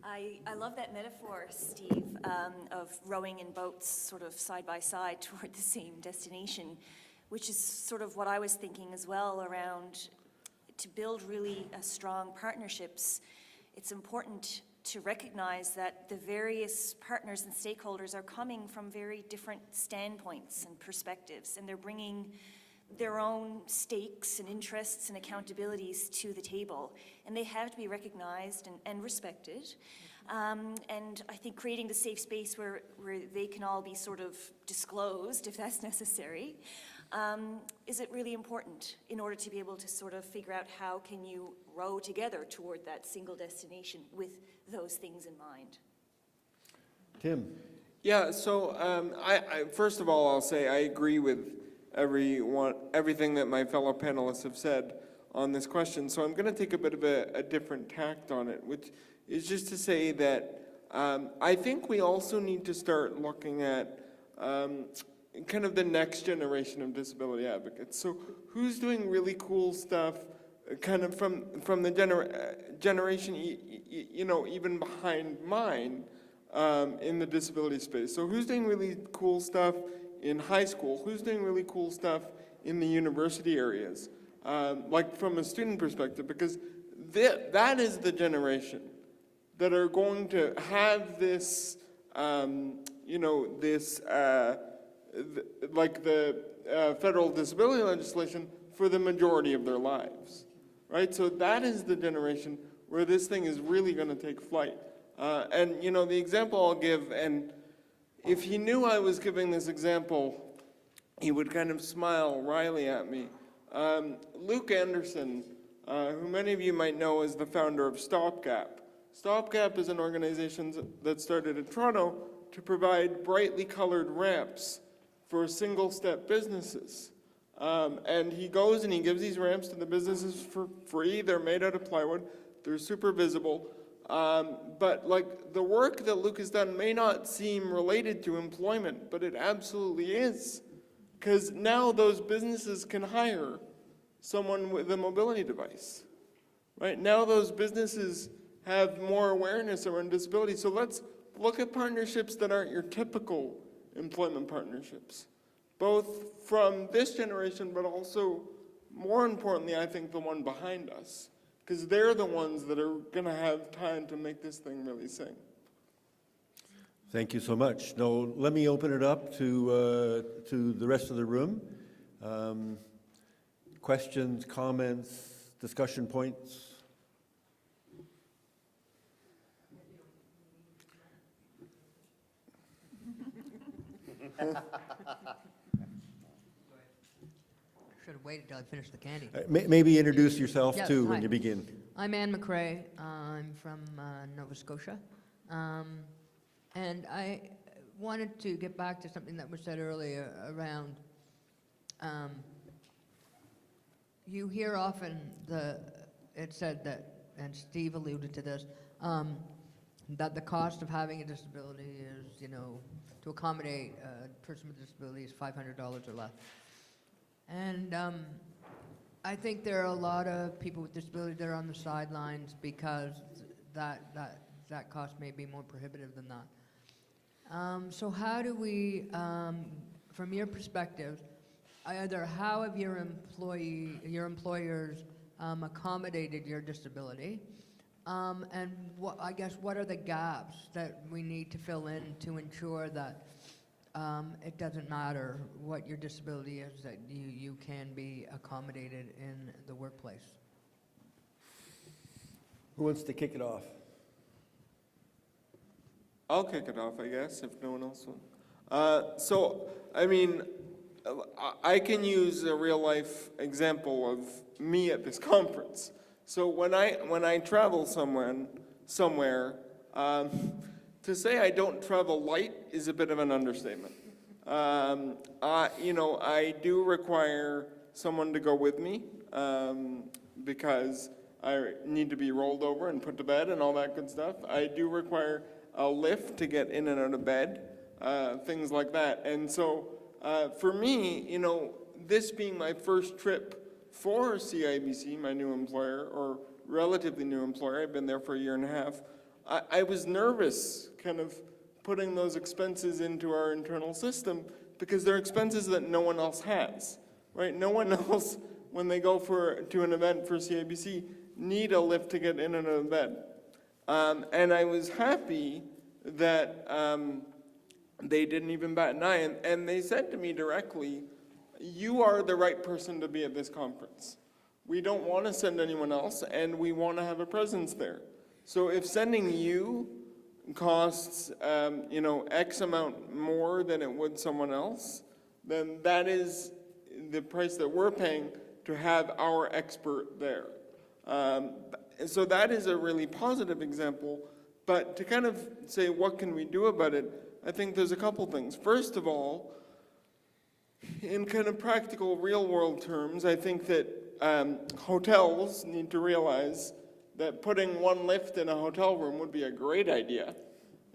I love that metaphor, Steve, of rowing in boats sort of side by side toward the same destination, which is sort of what I was thinking as well around to build really strong partnerships. It's important to recognize that the various partners and stakeholders are coming from very different standpoints and perspectives, and they're bringing their own stakes and interests and accountabilities to the table, and they have to be recognized and respected. And I think creating the safe space where they can all be sort of disclosed, if that's necessary, is it really important in order to be able to sort of figure out how can you row together toward that single destination with those things in mind. Tim? Yeah, so I first of all, I'll say I agree with everything that my fellow panelists have said on this question. So I'm going to take a bit of a different tact on it, which is just to say that I think we also need to start looking at kind of the next generation of disability advocates. So who's doing really cool stuff kind of from the generation, even behind mine, in the disability space. So who's doing really cool stuff in high school? Who's doing really cool stuff in the university areas? Like from a student perspective, because that is the generation that are going to have this, like the federal disability legislation for the majority of their lives, right? So that is the generation where this thing is really going to take flight. And the example I'll give, and if he knew I was giving this example, he would kind of smile wryly at me. Luke Anderson, who many of you might know as the founder of Stopgap. Stopgap is an organization that started in Toronto to provide brightly colored ramps for single-step businesses. And he goes and he gives these ramps to the businesses for free. They're made out of plywood. They're super visible. But like the work that Luke has done may not seem related to employment, but it absolutely is. Because now those businesses can hire someone with a mobility device. Right? Now those businesses have more awareness around disability. So let's look at partnerships that aren't your typical employment partnerships, both from this generation, but also, more importantly, I think the one behind us, because they're the ones that are going to have time to make this thing really sing. Thank you so much. Now, let me open it up to the rest of the room. Questions, comments, discussion points? Should have waited till I finished the candy. Maybe introduce yourself Yes, too hi. when you begin. I'm Anne McRae. I'm from Nova Scotia. And I wanted to get back to something that was said earlier around, you hear often it said that, and Steve alluded to this, that the cost of having a disability is, to accommodate a person with a disability is $500 or less. And I think there are a lot of people with disabilities that are on the sidelines because that cost may be more prohibitive than that. So how do we, from your perspective, either how have your employers accommodated your disability, and what are the gaps that we need to fill in to ensure that it doesn't matter what your disability is, that you can be accommodated in the workplace? Who wants to kick it off? I'll kick it off, I guess, if no one else will. So, I mean, I can use a real-life example of me at this conference. So when I travel somewhere, to say I don't travel light is a bit of an understatement. I do require someone to go with me because I need to be rolled over and put to bed and all that good stuff. I do require a lift to get in and out of bed, things like that. And so for me, this being my first trip for CIBC, my new employer, or relatively new employer, I've been there for a year and a half, I was nervous kind of putting those expenses into our internal system because they're expenses that no one else has, right? No one else, when they go to an event for CIBC, need a lift to get in and out of bed. And I was happy that they didn't even bat an eye, and they said to me directly, you are the right person to be at this conference. We don't want to send anyone else, and we want to have a presence there. So if sending you costs, X amount more than it would someone else, then that is the price that we're paying to have our expert there. So that is a really positive example. But to kind of say, what can we do about it? I think there's a couple things. First of all, in kind of practical, real-world terms, I think that hotels need to realize that putting one lift in a hotel room would be a great idea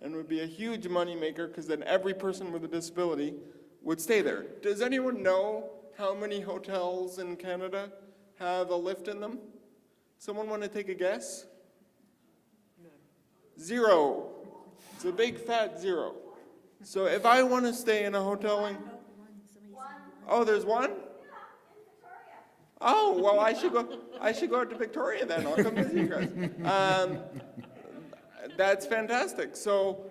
and would be a huge moneymaker because then every person with a disability would stay there. Does anyone know how many hotels in Canada have a lift in them? Someone want to take a guess? Zero. It's a big fat zero. So if I want to stay in a hotel in... Oh, there's one? Oh, well, I should go out to Victoria then. I'll come visit you guys. That's fantastic. So,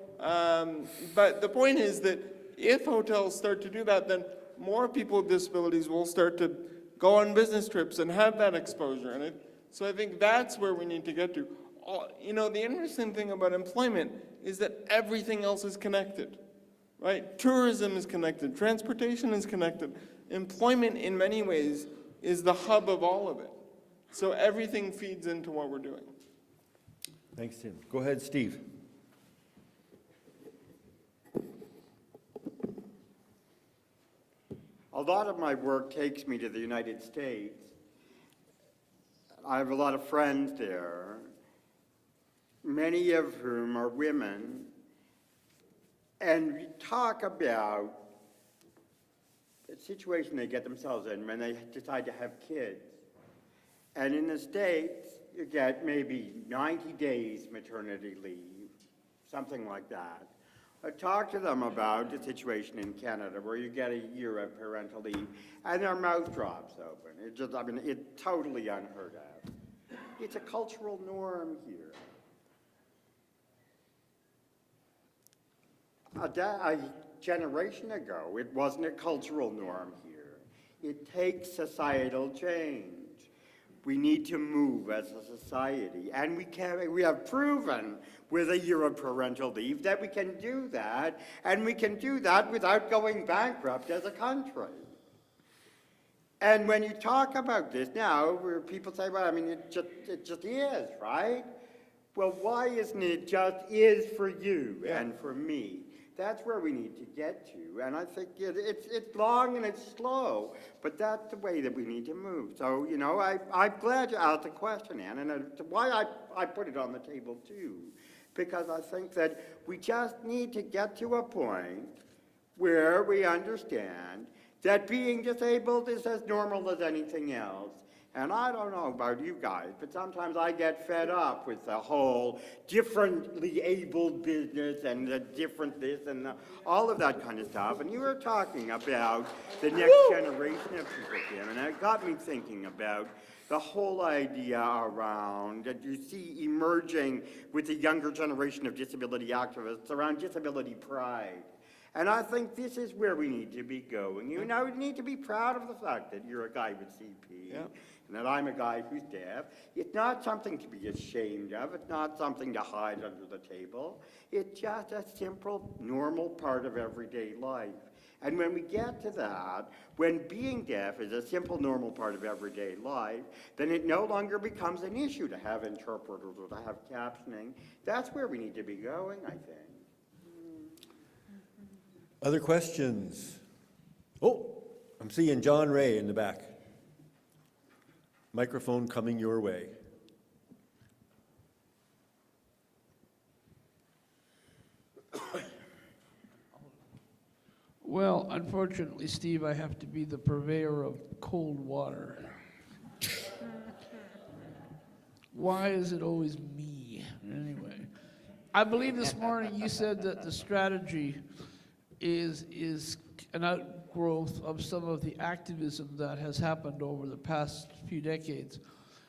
but the point is that if hotels start to do that, then more people with disabilities will start to go on business trips and have that exposure. So I think that's where we need to get to. You know, the interesting thing about employment is that everything else is connected, right? Tourism is connected, transportation is connected. Employment, in many ways, is the hub of all of it. So everything feeds into what we're doing. Thanks, Tim. Go ahead, Steve. A lot of my work takes me to the United States. I have a lot of friends there, many of whom are women, and we talk about the situation they get themselves in when they decide to have kids. And in the States, you get maybe 90 days maternity leave, something like that. I talk to them about the situation in Canada where you get a year of parental leave and their mouth drops open. It just, I mean, it's totally unheard of. It's a cultural norm here. A generation ago, it wasn't a cultural norm here. It takes societal change. We need to move as a society, and we have proven with a year of parental leave that we can do that, and we can do that without going bankrupt as a country. And when you talk about this now, where people say, well, I mean, it just is, right? Well, why isn't it just is for you and for me? That's where we need to get to, and I think it's long and it's slow, but that's the way that we need to move. So, you know, I'm glad you asked the question, Ann, and why I put it on the table too, because I think that we just need to get to a point where we understand that being disabled is as normal as anything else. And I don't know about you guys, but sometimes I get fed up with the whole differently abled business and the different this and all of that kind of stuff. And you were talking about the next generation of people, Tim, and it got me thinking about the whole idea around that you see emerging with the younger generation of disability activists around disability pride. And I think this is where we need to be going. You know, we need to be proud of the fact that you're a guy with CP, and that I'm a guy who's deaf. It's not something to be ashamed of. It's not something to hide under the table. It's just a simple, normal part of everyday life. And when we get to that, when being deaf is a simple, normal part of everyday life, then it no longer becomes an issue to have interpreters or to have captioning. That's where we need to be going, I think. Other questions? Oh, I'm seeing John Ray in the back. Microphone coming your way. Well, unfortunately, Steve, I have to be the purveyor of cold water. Why is it always me? Anyway, I believe this morning you said that the strategy is an outgrowth of some of the activism that has happened over the past few decades.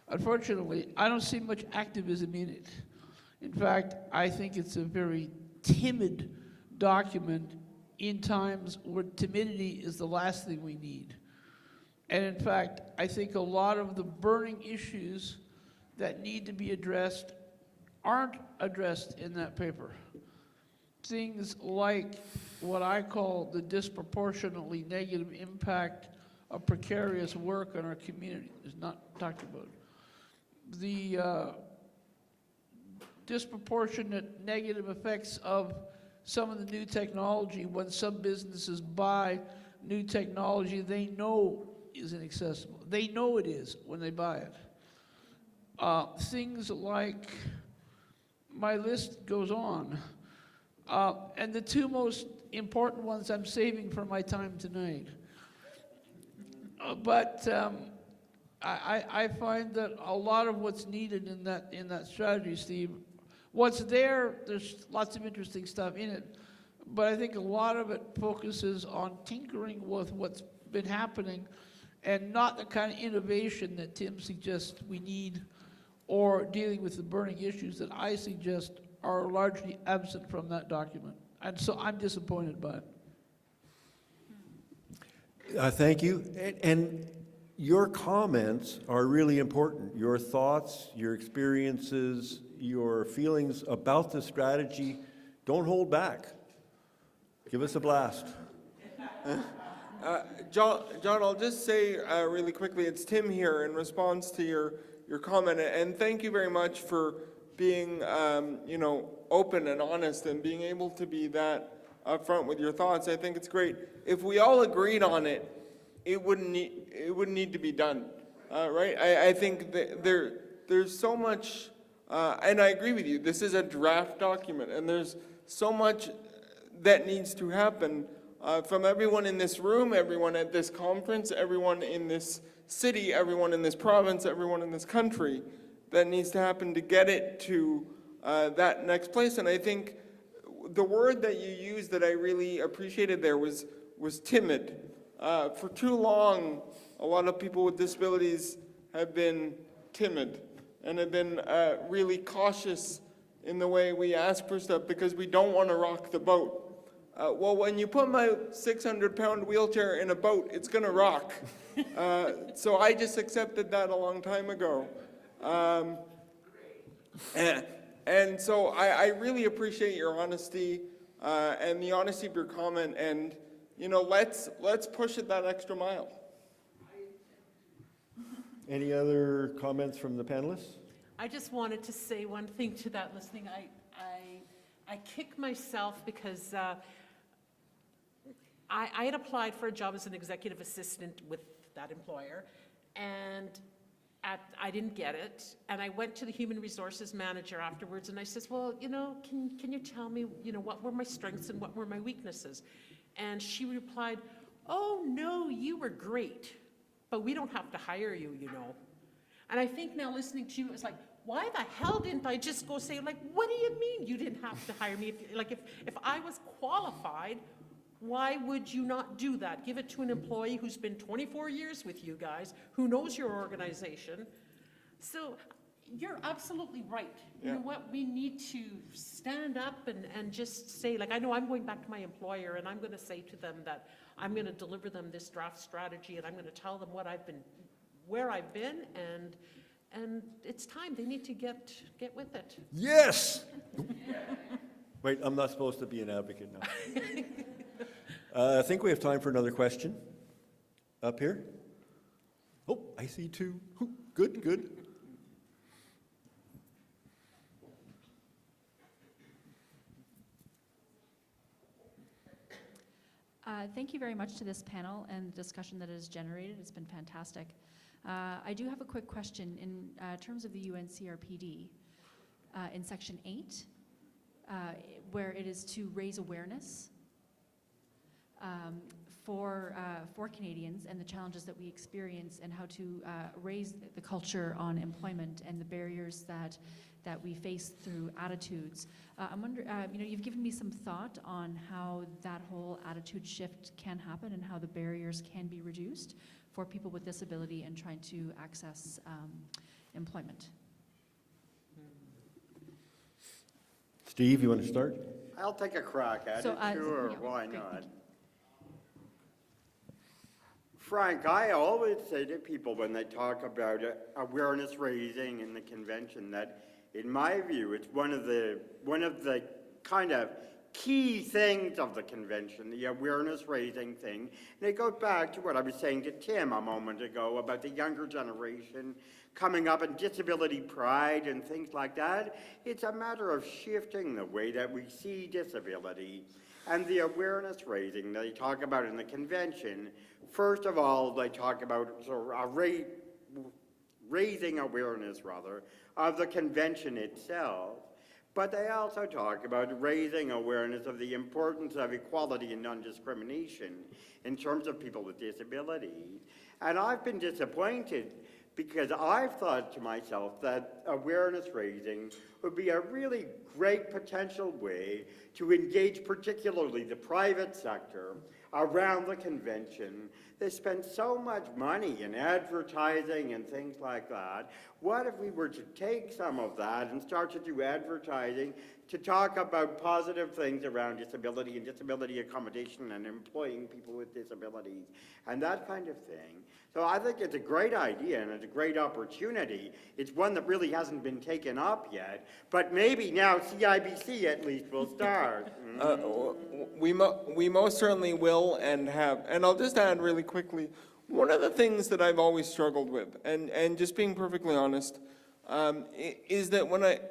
Unfortunately, I don't see much activism in it. In fact, I think it's a very timid document in times where timidity is the last thing we need. And in fact, I think a lot of the burning issues that need to be addressed aren't addressed in that paper. Things like what I call the disproportionately negative impact of precarious work on our community is not talked about. The disproportionate negative effects of some of the new technology. When some businesses buy new technology they know is inaccessible. They know it is when they buy it. Things like, my list goes on. And the two most important ones I'm saving for my time tonight. I find that a lot of what's needed in that strategy, Steve, what's there, there's lots of interesting stuff in it, but I think a lot of it focuses on tinkering with what's been happening and not the kind of innovation that Tim suggests we need, or dealing with the burning issues that I suggest are largely absent from that document. And so I'm disappointed by it. Thank you. And your comments are really important. Your thoughts, your experiences, your feelings about the strategy, don't hold back. Give us a blast. John, I'll just say really quickly, it's Tim here in response to your comment, and thank you very much for being, open and honest and being able to be that upfront with your thoughts. I think it's great. If we all agreed on it, it wouldn't need to be done, right? I think that there's so much, and I agree with you. This is a draft document, and there's so much that needs to happen from everyone in this room, everyone at this conference, everyone in this city, everyone in this province, everyone in this country, that needs to happen to get it to that next place. And I think the word that you used that I really appreciated there was timid. For too long, a lot of people with disabilities have been timid and have been really cautious in the way we ask for stuff because we don't want to rock the boat. Well, when you put my 600-pound wheelchair in a boat, it's going to rock. So I just accepted that a long time ago. And so I really appreciate your honesty and the honesty of your comment. And, let's push it that extra mile. Any other comments from the panelists? I just wanted to say one thing to that listening. I kick myself because I had applied for a job as an executive assistant with that employer, and I didn't get it. And I went to the human resources manager afterwards, and I says, well, can you tell me, what were my strengths and what were my weaknesses? And she replied, oh, no, you were great, but we don't have to hire you, And I think now listening to you, it's like, why the hell didn't I just go say, what do you mean you didn't have to hire me? If I was qualified, why would you not do that? Give it to an employee who's been 24 years with you guys, who knows your organization. So you're absolutely right. Yeah. You know what? We need to stand up and just say, I know I'm going back to my employer and I'm going to say to them that I'm going to deliver them this draft strategy and I'm going to tell them where I've been, and it's time. They need to get with it. Yes! Wait, I'm not supposed to be an advocate now. I think we have time for another question. Up here. Oh, I see two. Good. Thank you very much to this panel and the discussion that it has generated. It's been fantastic. I do have a quick question in terms of the UN CRPD in Section 8, where it is to raise awareness for Canadians and the challenges that we experience and how to raise the culture on employment and the barriers that we face through attitudes. I'm wondering, you've given me some thought on how that whole attitude shift can happen and how the barriers can be reduced for people with disability and trying to access employment. Steve, you want to start? I'll take a crack at So, it, sure, yeah, why great, not? thank you. Frank, I always say to people when they talk about awareness raising in the convention that, in my view, it's one of the kind of key things of the convention, the awareness raising thing. And it goes back to what I was saying to Tim a moment ago about the younger generation coming up and disability pride and things like that. It's a matter of shifting the way that we see disability. And the awareness raising they talk about in the convention, first of all, they talk about raising awareness, rather, of the convention itself. But they also talk about raising awareness of the importance of equality and non-discrimination in terms of people with disabilities. And I've been disappointed because I've thought to myself that awareness raising would be a really great potential way to engage particularly the private sector around the convention. They spend so much money in advertising and things like that. What if we were to take some of that and start to do advertising to talk about positive things around disability and disability accommodation and employing people with disabilities and that kind of thing? So I think it's a great idea and it's a great opportunity. It's one that really hasn't been taken up yet, but maybe now CIBC at least will start. We most certainly will and have. And I'll just add really quickly, one of the things that I've always struggled with, and just being perfectly honest, is that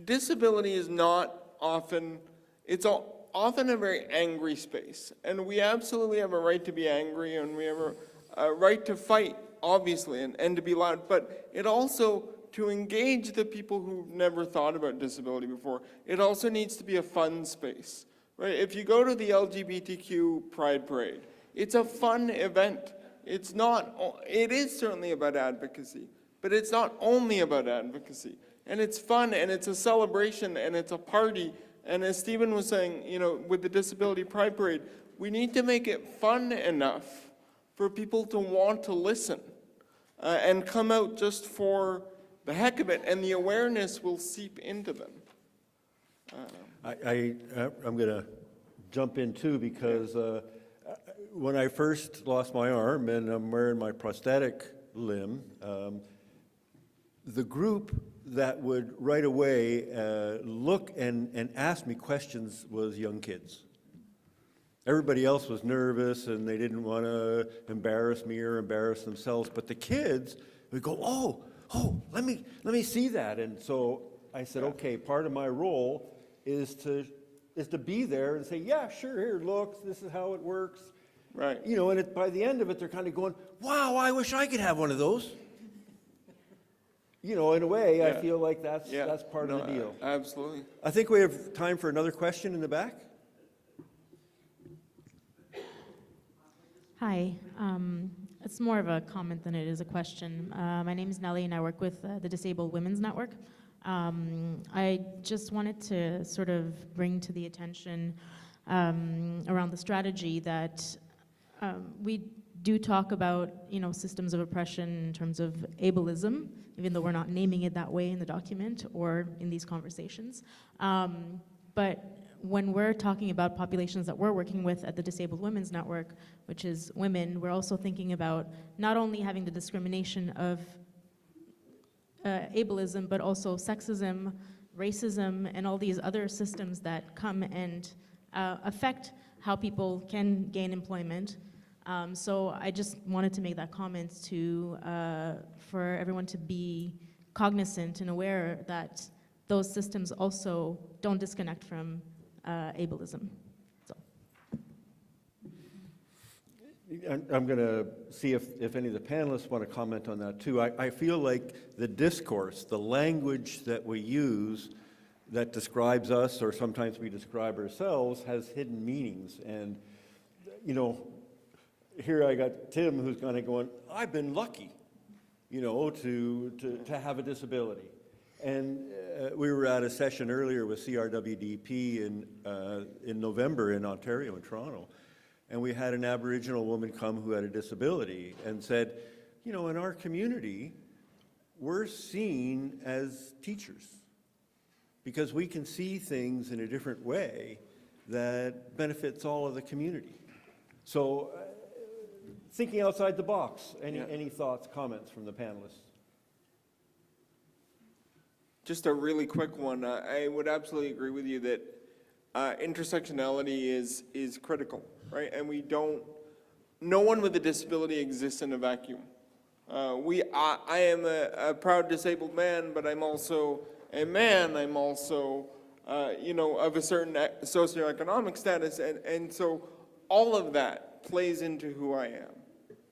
disability is not often, it's often a very angry space. And we absolutely have a right to be angry, and we have a right to fight, obviously, and to be loud. But it also, to engage the people who've never thought about disability before, it also needs to be a fun space, right? If you go to the LGBTQ Pride Parade, it's a fun event. It is certainly about advocacy, but it's not only about advocacy. And it's fun, and it's a celebration, and it's a party. And as Stephen was saying, with the Disability Pride Parade, we need to make it fun enough for people to want to listen and come out just for the heck of it, and the awareness will seep into them. I'm going to jump in too, because when I first lost my arm and I'm wearing my prosthetic limb, the group that would right away look and ask me questions was young kids. Everybody else was nervous and they didn't want to embarrass me or embarrass themselves, but the kids would go, oh, let me see that. And so I said, okay, part of my role is to be there and say, yeah, sure, here, look, this is how it works. Right. And by the end of it, they're kind of going, wow, I wish I could have one of those. In a way, I feel like that's part of the deal. Absolutely. I think we have time for another question in the back. Hi. It's more of a comment than it is a question. My name is Nellie, and I work with the Disabled Women's Network. I just wanted to sort of bring to the attention around the strategy that we do talk about, systems of oppression in terms of ableism, even though we're not naming it that way in the document or in these conversations. But when we're talking about populations that we're working with at the Disabled Women's Network, which is women, we're also thinking about not only having the discrimination of ableism, but also sexism, racism, and all these other systems that come and affect how people can gain employment. So I just wanted to make that comment for everyone to be cognizant and aware that those systems also don't disconnect from ableism. So. I'm going to see if any of the panelists want to comment on that too. I feel like the discourse, the language that we use that describes us, or sometimes we describe ourselves, has hidden meanings. And, here I got Tim who's kind of going, I've been lucky, to have a disability. And we were at a session earlier with CRWDP in November in Ontario, in Toronto, and we had an Aboriginal woman come who had a disability and said, in our community, we're seen as teachers because we can see things in a different way that benefits all of the community. So thinking outside the box, any thoughts, comments from the panelists? Just a really quick one. I would absolutely agree with you that intersectionality is critical, right? And no one with a disability exists in a vacuum. I am a proud disabled man, but I'm also a man. I'm also, of a certain socioeconomic status, and so all of that plays into who I am.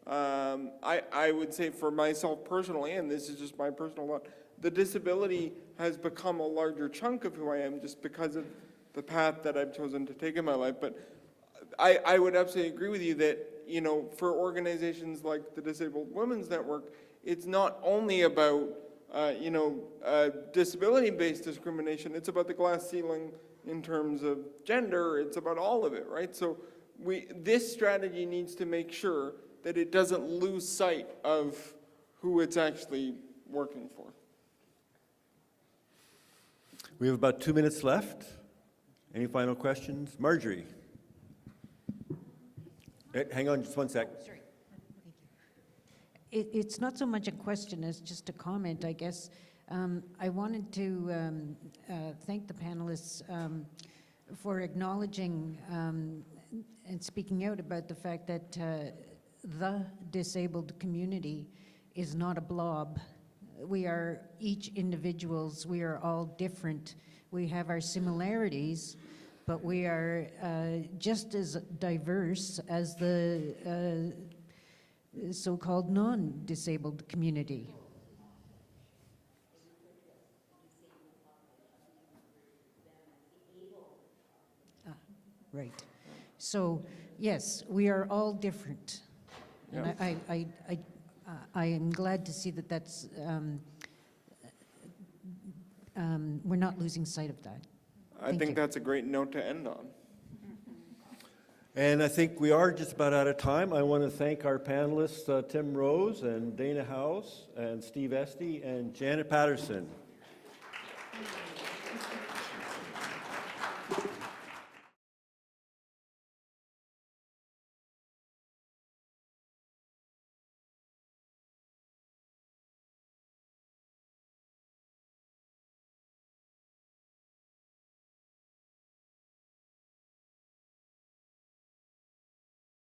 I would say for myself personally, and this is just my personal thought, the disability has become a larger chunk of who I am just because of the path that I've chosen to take in my life. But I would absolutely agree with you that, for organizations like the Disabled Women's Network, it's not only about, disability-based discrimination, it's about the glass ceiling in terms of gender, it's about all of it, right? So this strategy needs to make sure that it doesn't lose sight of who it's actually working for. We have about 2 minutes left. Any final questions? Marjorie? Hang on just one sec. It's not so much a question as just a comment, I guess. I wanted to thank the panelists for acknowledging and speaking out about the fact that the disabled community is not a blob. We are each individuals, we are all different. We have our similarities, but we are just as diverse as the so-called non-disabled community. Right. So, yes, we are all different. And I am glad to see that that's, we're not losing sight of that. I Thank think you. that's a great note to end on. And I think we are just about out of time. I want to thank our panelists, Tim Rose and Dana House and Steve Esty and Janet Patterson.